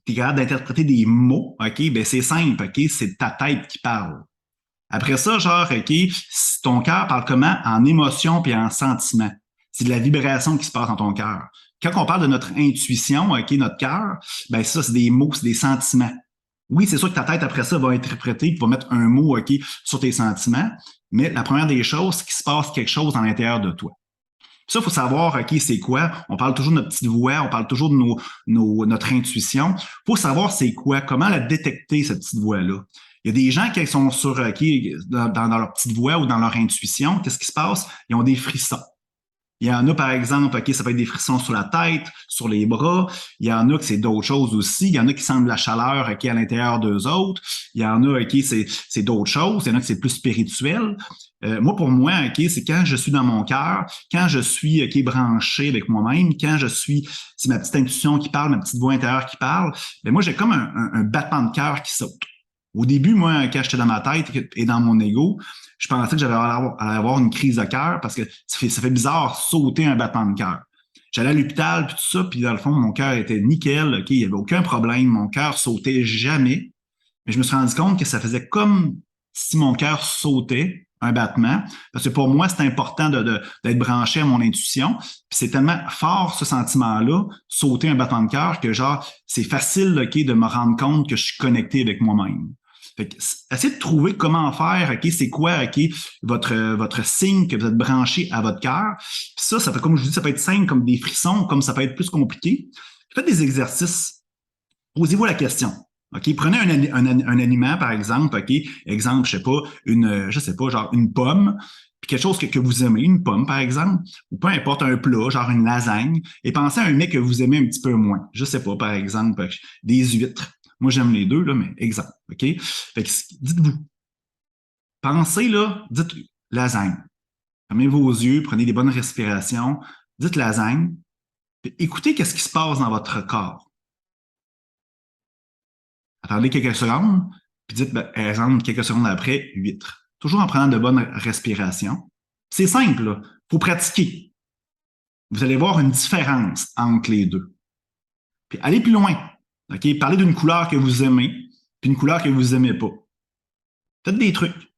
es capable d'interpréter des mots, OK, ben c'est simple, OK, c'est ta tête qui parle. Après ça, genre, OK, si ton cœur parle comment? En émotion puis en sentiment. C'est de la vibration qui se passe dans ton cœur. Quand on parle de notre intuition, OK, notre cœur, ben ça, c'est des mots, c'est des sentiments. Oui, c'est sûr que ta tête, après ça, va interpréter, va mettre un mot, OK, sur tes sentiments, mais la première des choses, c'est qu'il se passe quelque chose à l'intérieur de toi. Puis ça, il faut savoir, OK, c'est quoi? On parle toujours de notre petite voix, on parle toujours de notre intuition. Il faut savoir c'est quoi, comment la détecter, cette petite voix-là. Il y a des gens qui sont dans leur petite voix ou dans leur intuition, qu'est-ce qui se passe? Ils ont des frissons. Il y en a, par exemple, OK, ça peut être des frissons sur la tête, sur les bras. Il y en a que c'est d'autres choses aussi. Il y en a qui sentent de la chaleur, OK, à l'intérieur d'eux autres. Il y en a, OK, c'est d'autres choses. Il y en a que c'est plus spirituel. Moi, pour moi, OK, c'est quand je suis dans mon cœur, quand je suis, OK, branché avec moi-même, quand c'est ma petite intuition qui parle, ma petite voix intérieure qui parle, ben moi, j'ai comme un battement de cœur qui saute. Au début, moi, quand j'étais dans ma tête et dans mon ego, je pensais que j'allais avoir une crise de cœur parce que ça fait bizarre sauter un battement de cœur. J'allais à l'hôpital, puis tout ça, puis dans le fond, mon cœur était nickel, OK, il n'y avait aucun problème, mon cœur sautait jamais. Mais je me suis rendu compte que ça faisait comme si mon cœur sautait un battement, parce que pour moi, c'est important d'être branché à mon intuition. Puis c'est tellement fort ce sentiment-là, sauter un battement de cœur, que genre, c'est facile, OK, de me rendre compte que je suis connecté avec moi-même. Fait que, essayez de trouver comment faire, OK, c'est quoi, OK, votre signe que vous êtes branché à votre cœur. Puis ça fait, comme je vous dis, ça peut être simple comme des frissons, comme ça peut être plus compliqué. Faites des exercices. Posez-vous la question. OK, prenez un aliment, par exemple, OK, exemple, je sais pas, genre une pomme, puis quelque chose que vous aimez, une pomme, par exemple, ou peu importe, un plat, genre une lasagne, et pensez à un mec que vous aimez un petit peu moins. Je sais pas, par exemple, des huîtres. Moi, j'aime les deux, là, mais exemple, OK? Fait que dites-vous, pensez, là, dites lasagne. Fermez vos yeux, prenez des bonnes respirations, dites lasagne, puis écoutez qu'est-ce qui se passe dans votre corps. Attendez quelques secondes, puis dites, par exemple, quelques secondes après, huîtres. Toujours en prenant de bonnes respirations. C'est simple, là. Faut pratiquer. Vous allez voir une différence entre les deux. Puis allez plus loin. OK? Parlez d'une couleur que vous aimez, puis une couleur que vous aimez pas. Faites des trucs.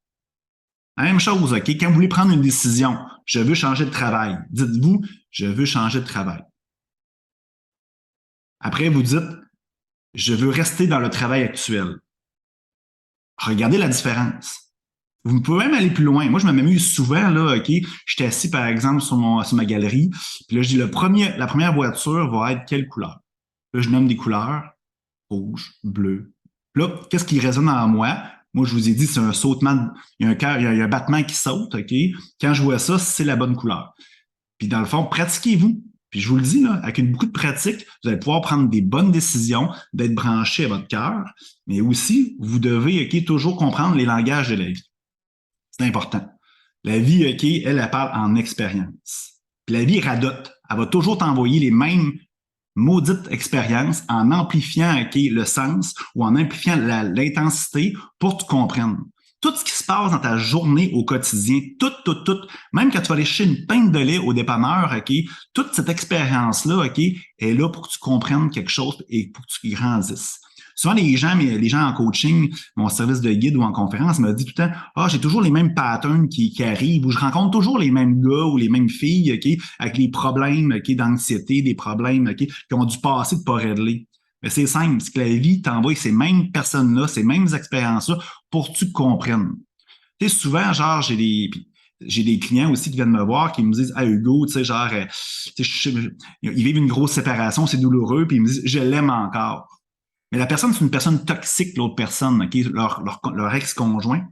La même chose, OK? Quand vous voulez prendre une décision, je veux changer de travail. Dites-vous, je veux changer de travail. Après, vous dites, je veux rester dans le travail actuel. Regardez la différence. Vous pouvez même aller plus loin. Moi, je m'amuse souvent, là, OK? J'étais assis, par exemple, sur ma galerie. Puis là, je dis, la première voiture va être quelle couleur? Là, je nomme des couleurs. Rouge, bleu. Là, qu'est-ce qui résonne en moi? Moi, je vous ai dit, c'est un sautement. Il y a un cœur, il y a un battement qui saute, OK? Quand je vois ça, c'est la bonne couleur. Puis dans le fond, pratiquez-vous. Puis je vous le dis, là, avec beaucoup de pratique, vous allez pouvoir prendre des bonnes décisions, d'être branché à votre cœur, mais aussi, vous devez, OK, toujours comprendre les langages de la vie. C'est important. La vie, OK, elle parle en expérience. Puis la vie radote. Elle va toujours t'envoyer les mêmes maudites expériences en amplifiant, OK, le sens ou en amplifiant l'intensité pour que tu comprennes. Tout ce qui se passe dans ta journée au quotidien, tout, même quand tu vas aller chercher une pinte de lait au dépanneur, OK, toute cette expérience-là, OK, est là pour que tu comprennes quelque chose et pour que tu grandisses. Souvent, les gens en coaching, mon service de guide ou en conférence me dit tout le temps, j'ai toujours les mêmes patterns qui arrivent, ou je rencontre toujours les mêmes gars ou les mêmes filles, OK, avec les problèmes, OK, d'anxiété, des problèmes, OK, qui ont dû passer de pas régler. Mais c'est simple, c'est que la vie t'envoie ces mêmes personnes-là, ces mêmes expériences-là pour que tu comprennes. Tu sais, souvent, genre, j'ai des clients aussi qui viennent me voir, qui me disent, Hugo, tu sais, genre, ils vivent une grosse séparation, c'est douloureux, puis ils me disent, je l'aime encore. Mais la personne, c'est une personne toxique, l'autre personne, OK, leur ex-conjoint.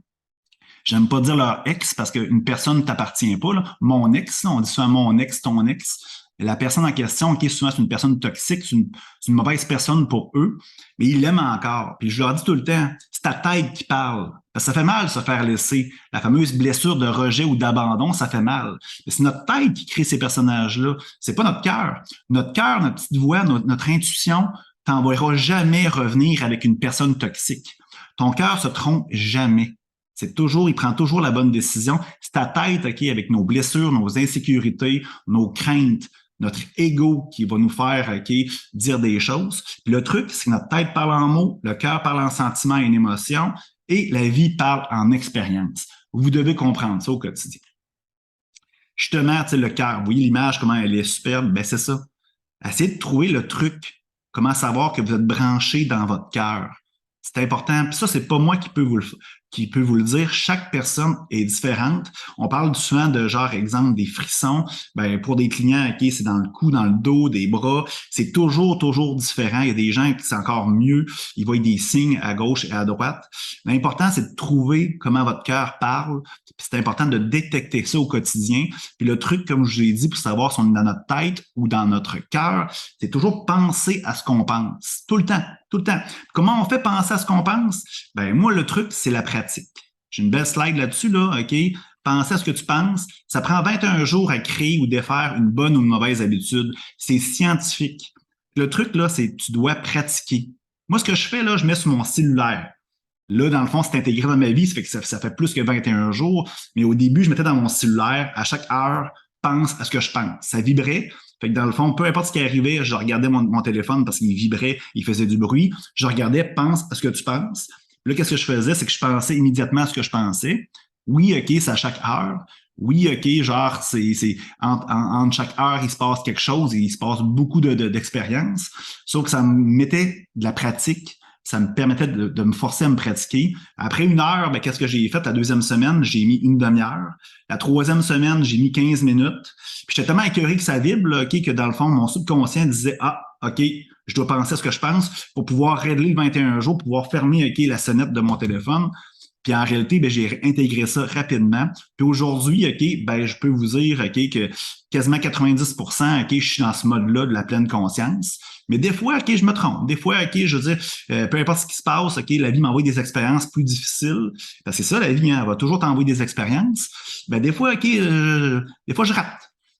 J'aime pas dire leur ex parce qu'une personne ne t'appartient pas, là. Mon ex, là, on dit souvent mon ex, ton ex. Et la personne en question, OK, souvent, c'est une personne toxique, c'est une mauvaise personne pour eux, mais ils l'aiment encore. Puis je leur dis tout le temps, c'est ta tête qui parle. Parce que ça fait mal de se faire laisser. La fameuse blessure de rejet ou d'abandon, ça fait mal. Mais c'est notre tête qui crée ces personnages-là. C'est pas notre cœur. Notre cœur, notre petite voix, notre intuition t'envoiera jamais revenir avec une personne toxique. Ton cœur se trompe jamais. Il prend toujours la bonne décision. C'est ta tête, OK, avec nos blessures, nos insécurités, nos craintes, notre ego qui va nous faire, OK, dire des choses. Puis le truc, c'est que notre tête parle en mots, le cœur parle en sentiments et en émotions, et la vie parle en expérience. Vous devez comprendre ça au quotidien. Justement, tu sais, le cœur, vous voyez l'image, comment elle est superbe, ben c'est ça. Essayez de trouver le truc. Comment savoir que vous êtes branché dans votre cœur? C'est important. Puis ça, c'est pas moi qui peut vous le dire. Chaque personne est différente. On parle souvent de genre, exemple, des frissons. Ben, pour des clients, OK, c'est dans le cou, dans le dos, des bras. C'est toujours différent. Il y a des gens qui c'est encore mieux. Ils voient des signes à gauche et à droite. L'important, c'est de trouver comment votre cœur parle. Puis c'est important de détecter ça au quotidien. Puis le truc, comme je vous l'ai dit, pour savoir si on est dans notre tête ou dans notre cœur, c'est toujours penser à ce qu'on pense. Tout le temps. Tout le temps. Comment on fait penser à ce qu'on pense? Ben, moi, le truc, c'est la pratique. J'ai une belle slide là-dessus, là, OK? Penser à ce que tu penses. Ça prend 21 jours à créer ou défaire une bonne ou une mauvaise habitude. C'est scientifique. Le truc, là, c'est que tu dois pratiquer. Moi, ce que je fais, là, je mets sur mon cellulaire. Là, dans le fond, c'est intégré dans ma vie. Ça fait que ça fait plus que 21 jours. Mais au début, je mettais dans mon cellulaire, à chaque heure, pense à ce que je pense. Ça vibrait. Fait que dans le fond, peu importe ce qui arrivait, je regardais mon téléphone parce qu'il vibrait, il faisait du bruit. Je regardais, pense à ce que tu penses. Là, qu'est-ce que je faisais? C'est que je pensais immédiatement à ce que je pensais. Oui, OK, c'est à chaque heure. Oui, OK, genre, entre chaque heure, il se passe quelque chose et il se passe beaucoup d'expériences. Sauf que ça me mettait de la pratique, ça me permettait de me forcer à me pratiquer. Après une heure, ben, qu'est-ce que j'ai fait? La deuxième semaine, j'ai mis une demi-heure. La troisième semaine, j'ai mis 15 minutes. Puis j'étais tellement écœuré que ça vibre, là, OK, que dans le fond, mon subconscient disait, ah, OK, je dois penser à ce que je pense pour pouvoir régler le 21 jours, pouvoir fermer, OK, la sonnette de mon téléphone. Puis en réalité, ben, j'ai intégré ça rapidement. Puis aujourd'hui, OK, ben, je peux vous dire, OK, que quasiment 90%, OK, je suis dans ce mode-là de la pleine conscience. Mais des fois, OK, je me trompe. Des fois, OK, je veux dire, peu importe ce qui se passe, OK, la vie m'envoie des expériences plus difficiles. Ben, c'est ça, la vie, hein, elle va toujours t'envoyer des expériences. Ben, des fois, OK, des fois, je rate.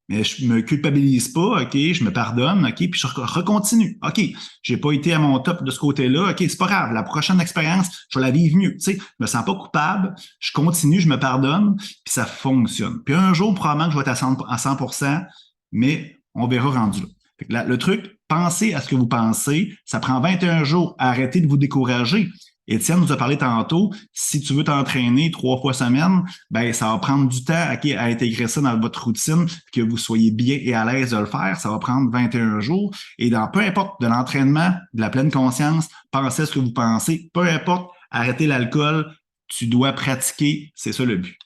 Mais je me culpabilise pas, OK, je me pardonne, OK, puis je recontinue. OK, j'ai pas été à mon top de ce côté-là, OK, c'est pas grave, la prochaine expérience, je vais la vivre mieux, tu sais, je me sens pas coupable, je continue, je me pardonne, puis ça fonctionne. Puis un jour, probablement que je vais être à 100%, mais on verra rendu là. Fait que le truc, pensez à ce que vous pensez, ça prend 21 jours, arrêtez de vous décourager. Étienne nous a parlé tantôt, si tu veux t'entraîner 3 fois semaine, ben ça va prendre du temps à intégrer ça dans votre routine, que vous soyez bien et à l'aise de le faire. Ça va prendre 21 jours. Et dans peu importe de l'entraînement, de la pleine conscience, pensez à ce que vous pensez. Peu importe, arrêtez l'alcool, tu dois pratiquer, c'est ça le but.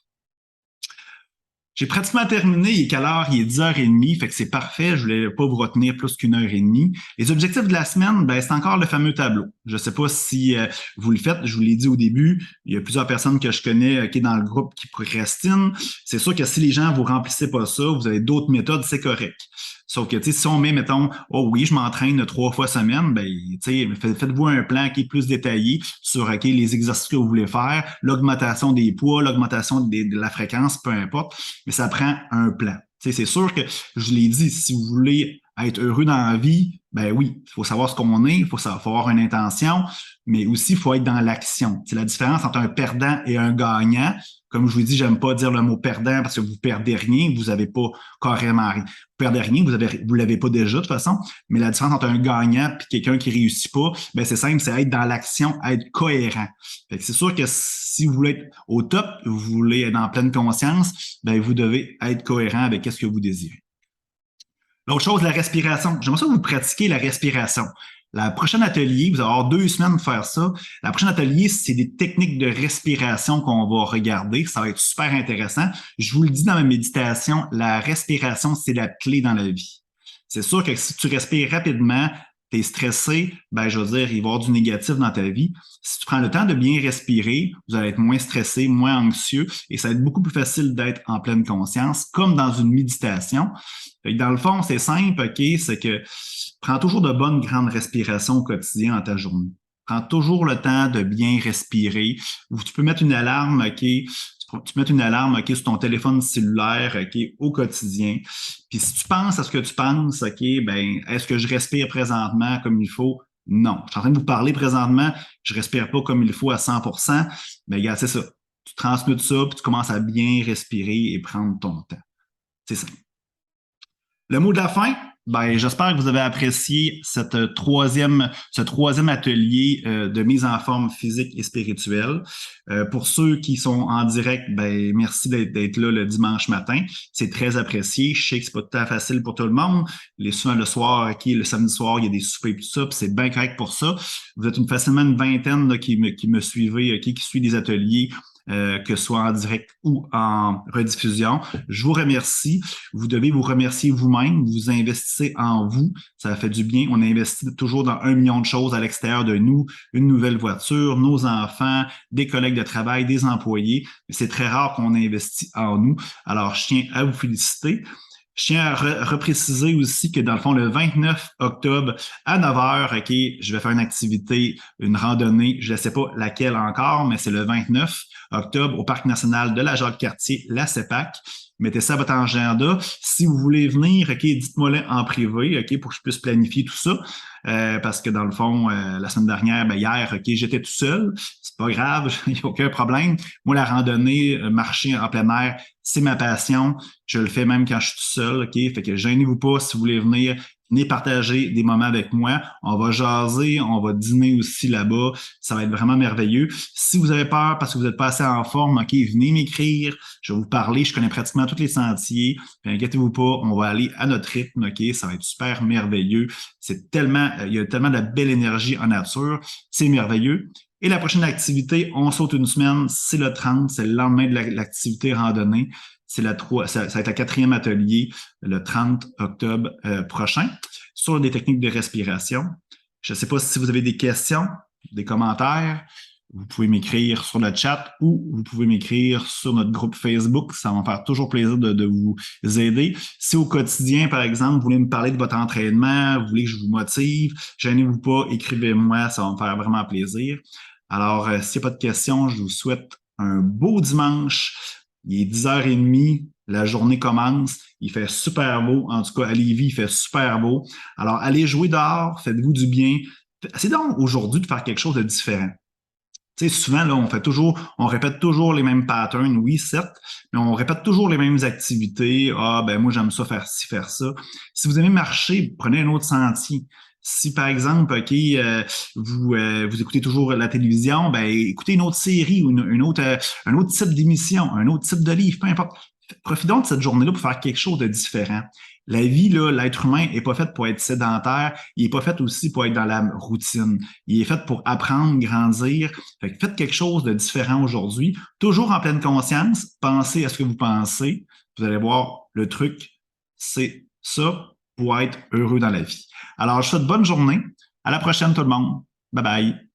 J'ai pratiquement terminé. Il est quelle heure? Il est 10h30, fait que c'est parfait. Je voulais pas vous retenir plus qu'une heure et demie. Les objectifs de la semaine, ben, c'est encore le fameux tableau. Je sais pas si vous le faites. Je vous l'ai dit au début. Il y a plusieurs personnes que je connais qui est dans le groupe qui procrastinent. C'est sûr que si les gens vous remplissez pas ça, vous avez d'autres méthodes, c'est correct. Sauf que, si on met, mettons, oh oui, je m'entraîne 3 fois semaine, ben, faites-vous un plan qui est plus détaillé sur, OK, les exercices que vous voulez faire, l'augmentation des poids, l'augmentation de la fréquence, peu importe, mais ça prend un plan. C'est sûr que, je l'ai dit, si vous voulez être heureux dans la vie, ben oui, il faut savoir ce qu'on est, il faut avoir une intention, mais aussi, il faut être dans l'action. C'est la différence entre un perdant et un gagnant. Comme je vous dis, j'aime pas dire le mot perdant parce que vous perdez rien, vous avez pas carrément rien. Vous perdez rien, vous l'avez pas déjà de toute façon. Mais la différence entre un gagnant et quelqu'un qui réussit pas, ben c'est simple, c'est être dans l'action, être cohérent. Fait que c'est sûr que si vous voulez être au top, vous voulez être en pleine conscience, ben vous devez être cohérent avec ce que vous désirez. L'autre chose, la respiration. J'aimerais ça que vous pratiquez la respiration. La prochaine atelier, vous allez avoir 2 semaines pour faire ça. La prochaine atelier, c'est des techniques de respiration qu'on va regarder. Ça va être super intéressant. Je vous le dis dans ma méditation, la respiration, c'est la clé dans la vie. C'est sûr que si tu respires rapidement, tu es stressé, ben je veux dire, il va y avoir du négatif dans ta vie. Si tu prends le temps de bien respirer, vous allez être moins stressé, moins anxieux et ça va être beaucoup plus facile d'être en pleine conscience, comme dans une méditation. Dans le fond, c'est simple, OK, c'est que prends toujours de bonnes grandes respirations au quotidien dans ta journée. Prends toujours le temps de bien respirer. Ou tu peux mettre une alarme, OK, tu mets une alarme, OK, sur ton téléphone cellulaire, OK, au quotidien. Puis si tu penses à ce que tu penses, OK, ben, est-ce que je respire présentement comme il faut? Non. Je suis en train de vous parler présentement, je respire pas comme il faut à 100%. Mais regarde, c'est ça. Tu transmutes ça, puis tu commences à bien respirer et prendre ton temps. C'est ça. Le mot de la fin, ben, j'espère que vous avez apprécié ce troisième atelier de mise en forme physique et spirituelle. Pour ceux qui sont en direct, ben, merci d'être là le dimanche matin. C'est très apprécié. Je sais que c'est pas tout à fait facile pour tout le monde. Souvent le soir, le samedi soir, il y a des soupers et tout ça, puis c'est bien correct pour ça. Vous êtes facilement une vingtaine là, qui me suivez, qui suit des ateliers. Que ce soit en direct ou en rediffusion. Je vous remercie. Vous devez vous remercier vous-même. Vous investissez en vous. Ça fait du bien. On investit toujours dans 1 million de choses à l'extérieur de nous. Une nouvelle voiture, nos enfants, des collègues de travail, des employés. C'est très rare qu'on investit en nous. Alors, je tiens à vous féliciter. Je tiens à repréciser aussi que dans le fond, le 29 octobre à 9h, OK, je vais faire une activité, une randonnée, je ne sais pas laquelle encore, mais c'est le 29 octobre au Parc national de la Jacques-Cartier, la CEPAC. Mettez ça à votre agenda. Si vous voulez venir, OK, dites-moi-le en privé, OK, pour que je puisse planifier tout ça. Parce que dans le fond, la semaine dernière, ben hier, OK, j'étais tout seul. C'est pas grave, il n'y a aucun problème. Moi, la randonnée, marcher en plein air, c'est ma passion. Je le fais même quand je suis tout seul, OK? Fait que gênez-vous pas si vous voulez venir. Venez partager des moments avec moi. On va jaser, on va dîner aussi là-bas. Ça va être vraiment merveilleux. Si vous avez peur parce que vous n'êtes pas assez en forme, OK, venez m'écrire. Je vais vous parler. Je connais pratiquement tous les sentiers. Puis inquiétez-vous pas, on va aller à notre rythme, OK? Ça va être super merveilleux. C'est tellement, il y a tellement de belle énergie en nature. C'est merveilleux. Et la prochaine activité, on saute une semaine, c'est le 30, c'est le lendemain de l'activité randonnée. C'est ça va être le 4e atelier le 30 octobre prochain sur des techniques de respiration. Je ne sais pas si vous avez des questions, des commentaires. Vous pouvez m'écrire sur le chat ou vous pouvez m'écrire sur notre groupe Facebook. Ça va me faire toujours plaisir de vous aider. Si au quotidien, par exemple, vous voulez me parler de votre entraînement, vous voulez que je vous motive, gênez-vous pas, écrivez-moi, ça va me faire vraiment plaisir. Alors, s'il n'y a pas de questions, je vous souhaite un beau dimanche. Il est 10h30, la journée commence, il fait super beau. En tout cas, à Lévis, il fait super beau. Alors, allez jouer dehors, faites-vous du bien. Essayez donc aujourd'hui de faire quelque chose de différent. Tu sais, souvent, là, on répète toujours les mêmes patterns, oui, certes, mais on répète toujours les mêmes activités. Ah, ben, moi, j'aime ça, faire ci, faire ça. Si vous aimez marcher, prenez un autre sentier. Si, par exemple, OK, vous écoutez toujours la télévision, ben, écoutez une autre série ou un autre type d'émission, un autre type de livre, peu importe. Profitons de cette journée-là pour faire quelque chose de différent. La vie, là, l'être humain n'est pas fait pour être sédentaire, il n'est pas fait aussi pour être dans la routine. Il est fait pour apprendre, grandir. Fait que faites quelque chose de différent aujourd'hui, toujours en pleine conscience. Pensez à ce que vous pensez. Vous allez voir, le truc, c'est ça pour être heureux dans la vie. Alors, je vous souhaite bonne journée. À la prochaine, tout le monde. Bye bye.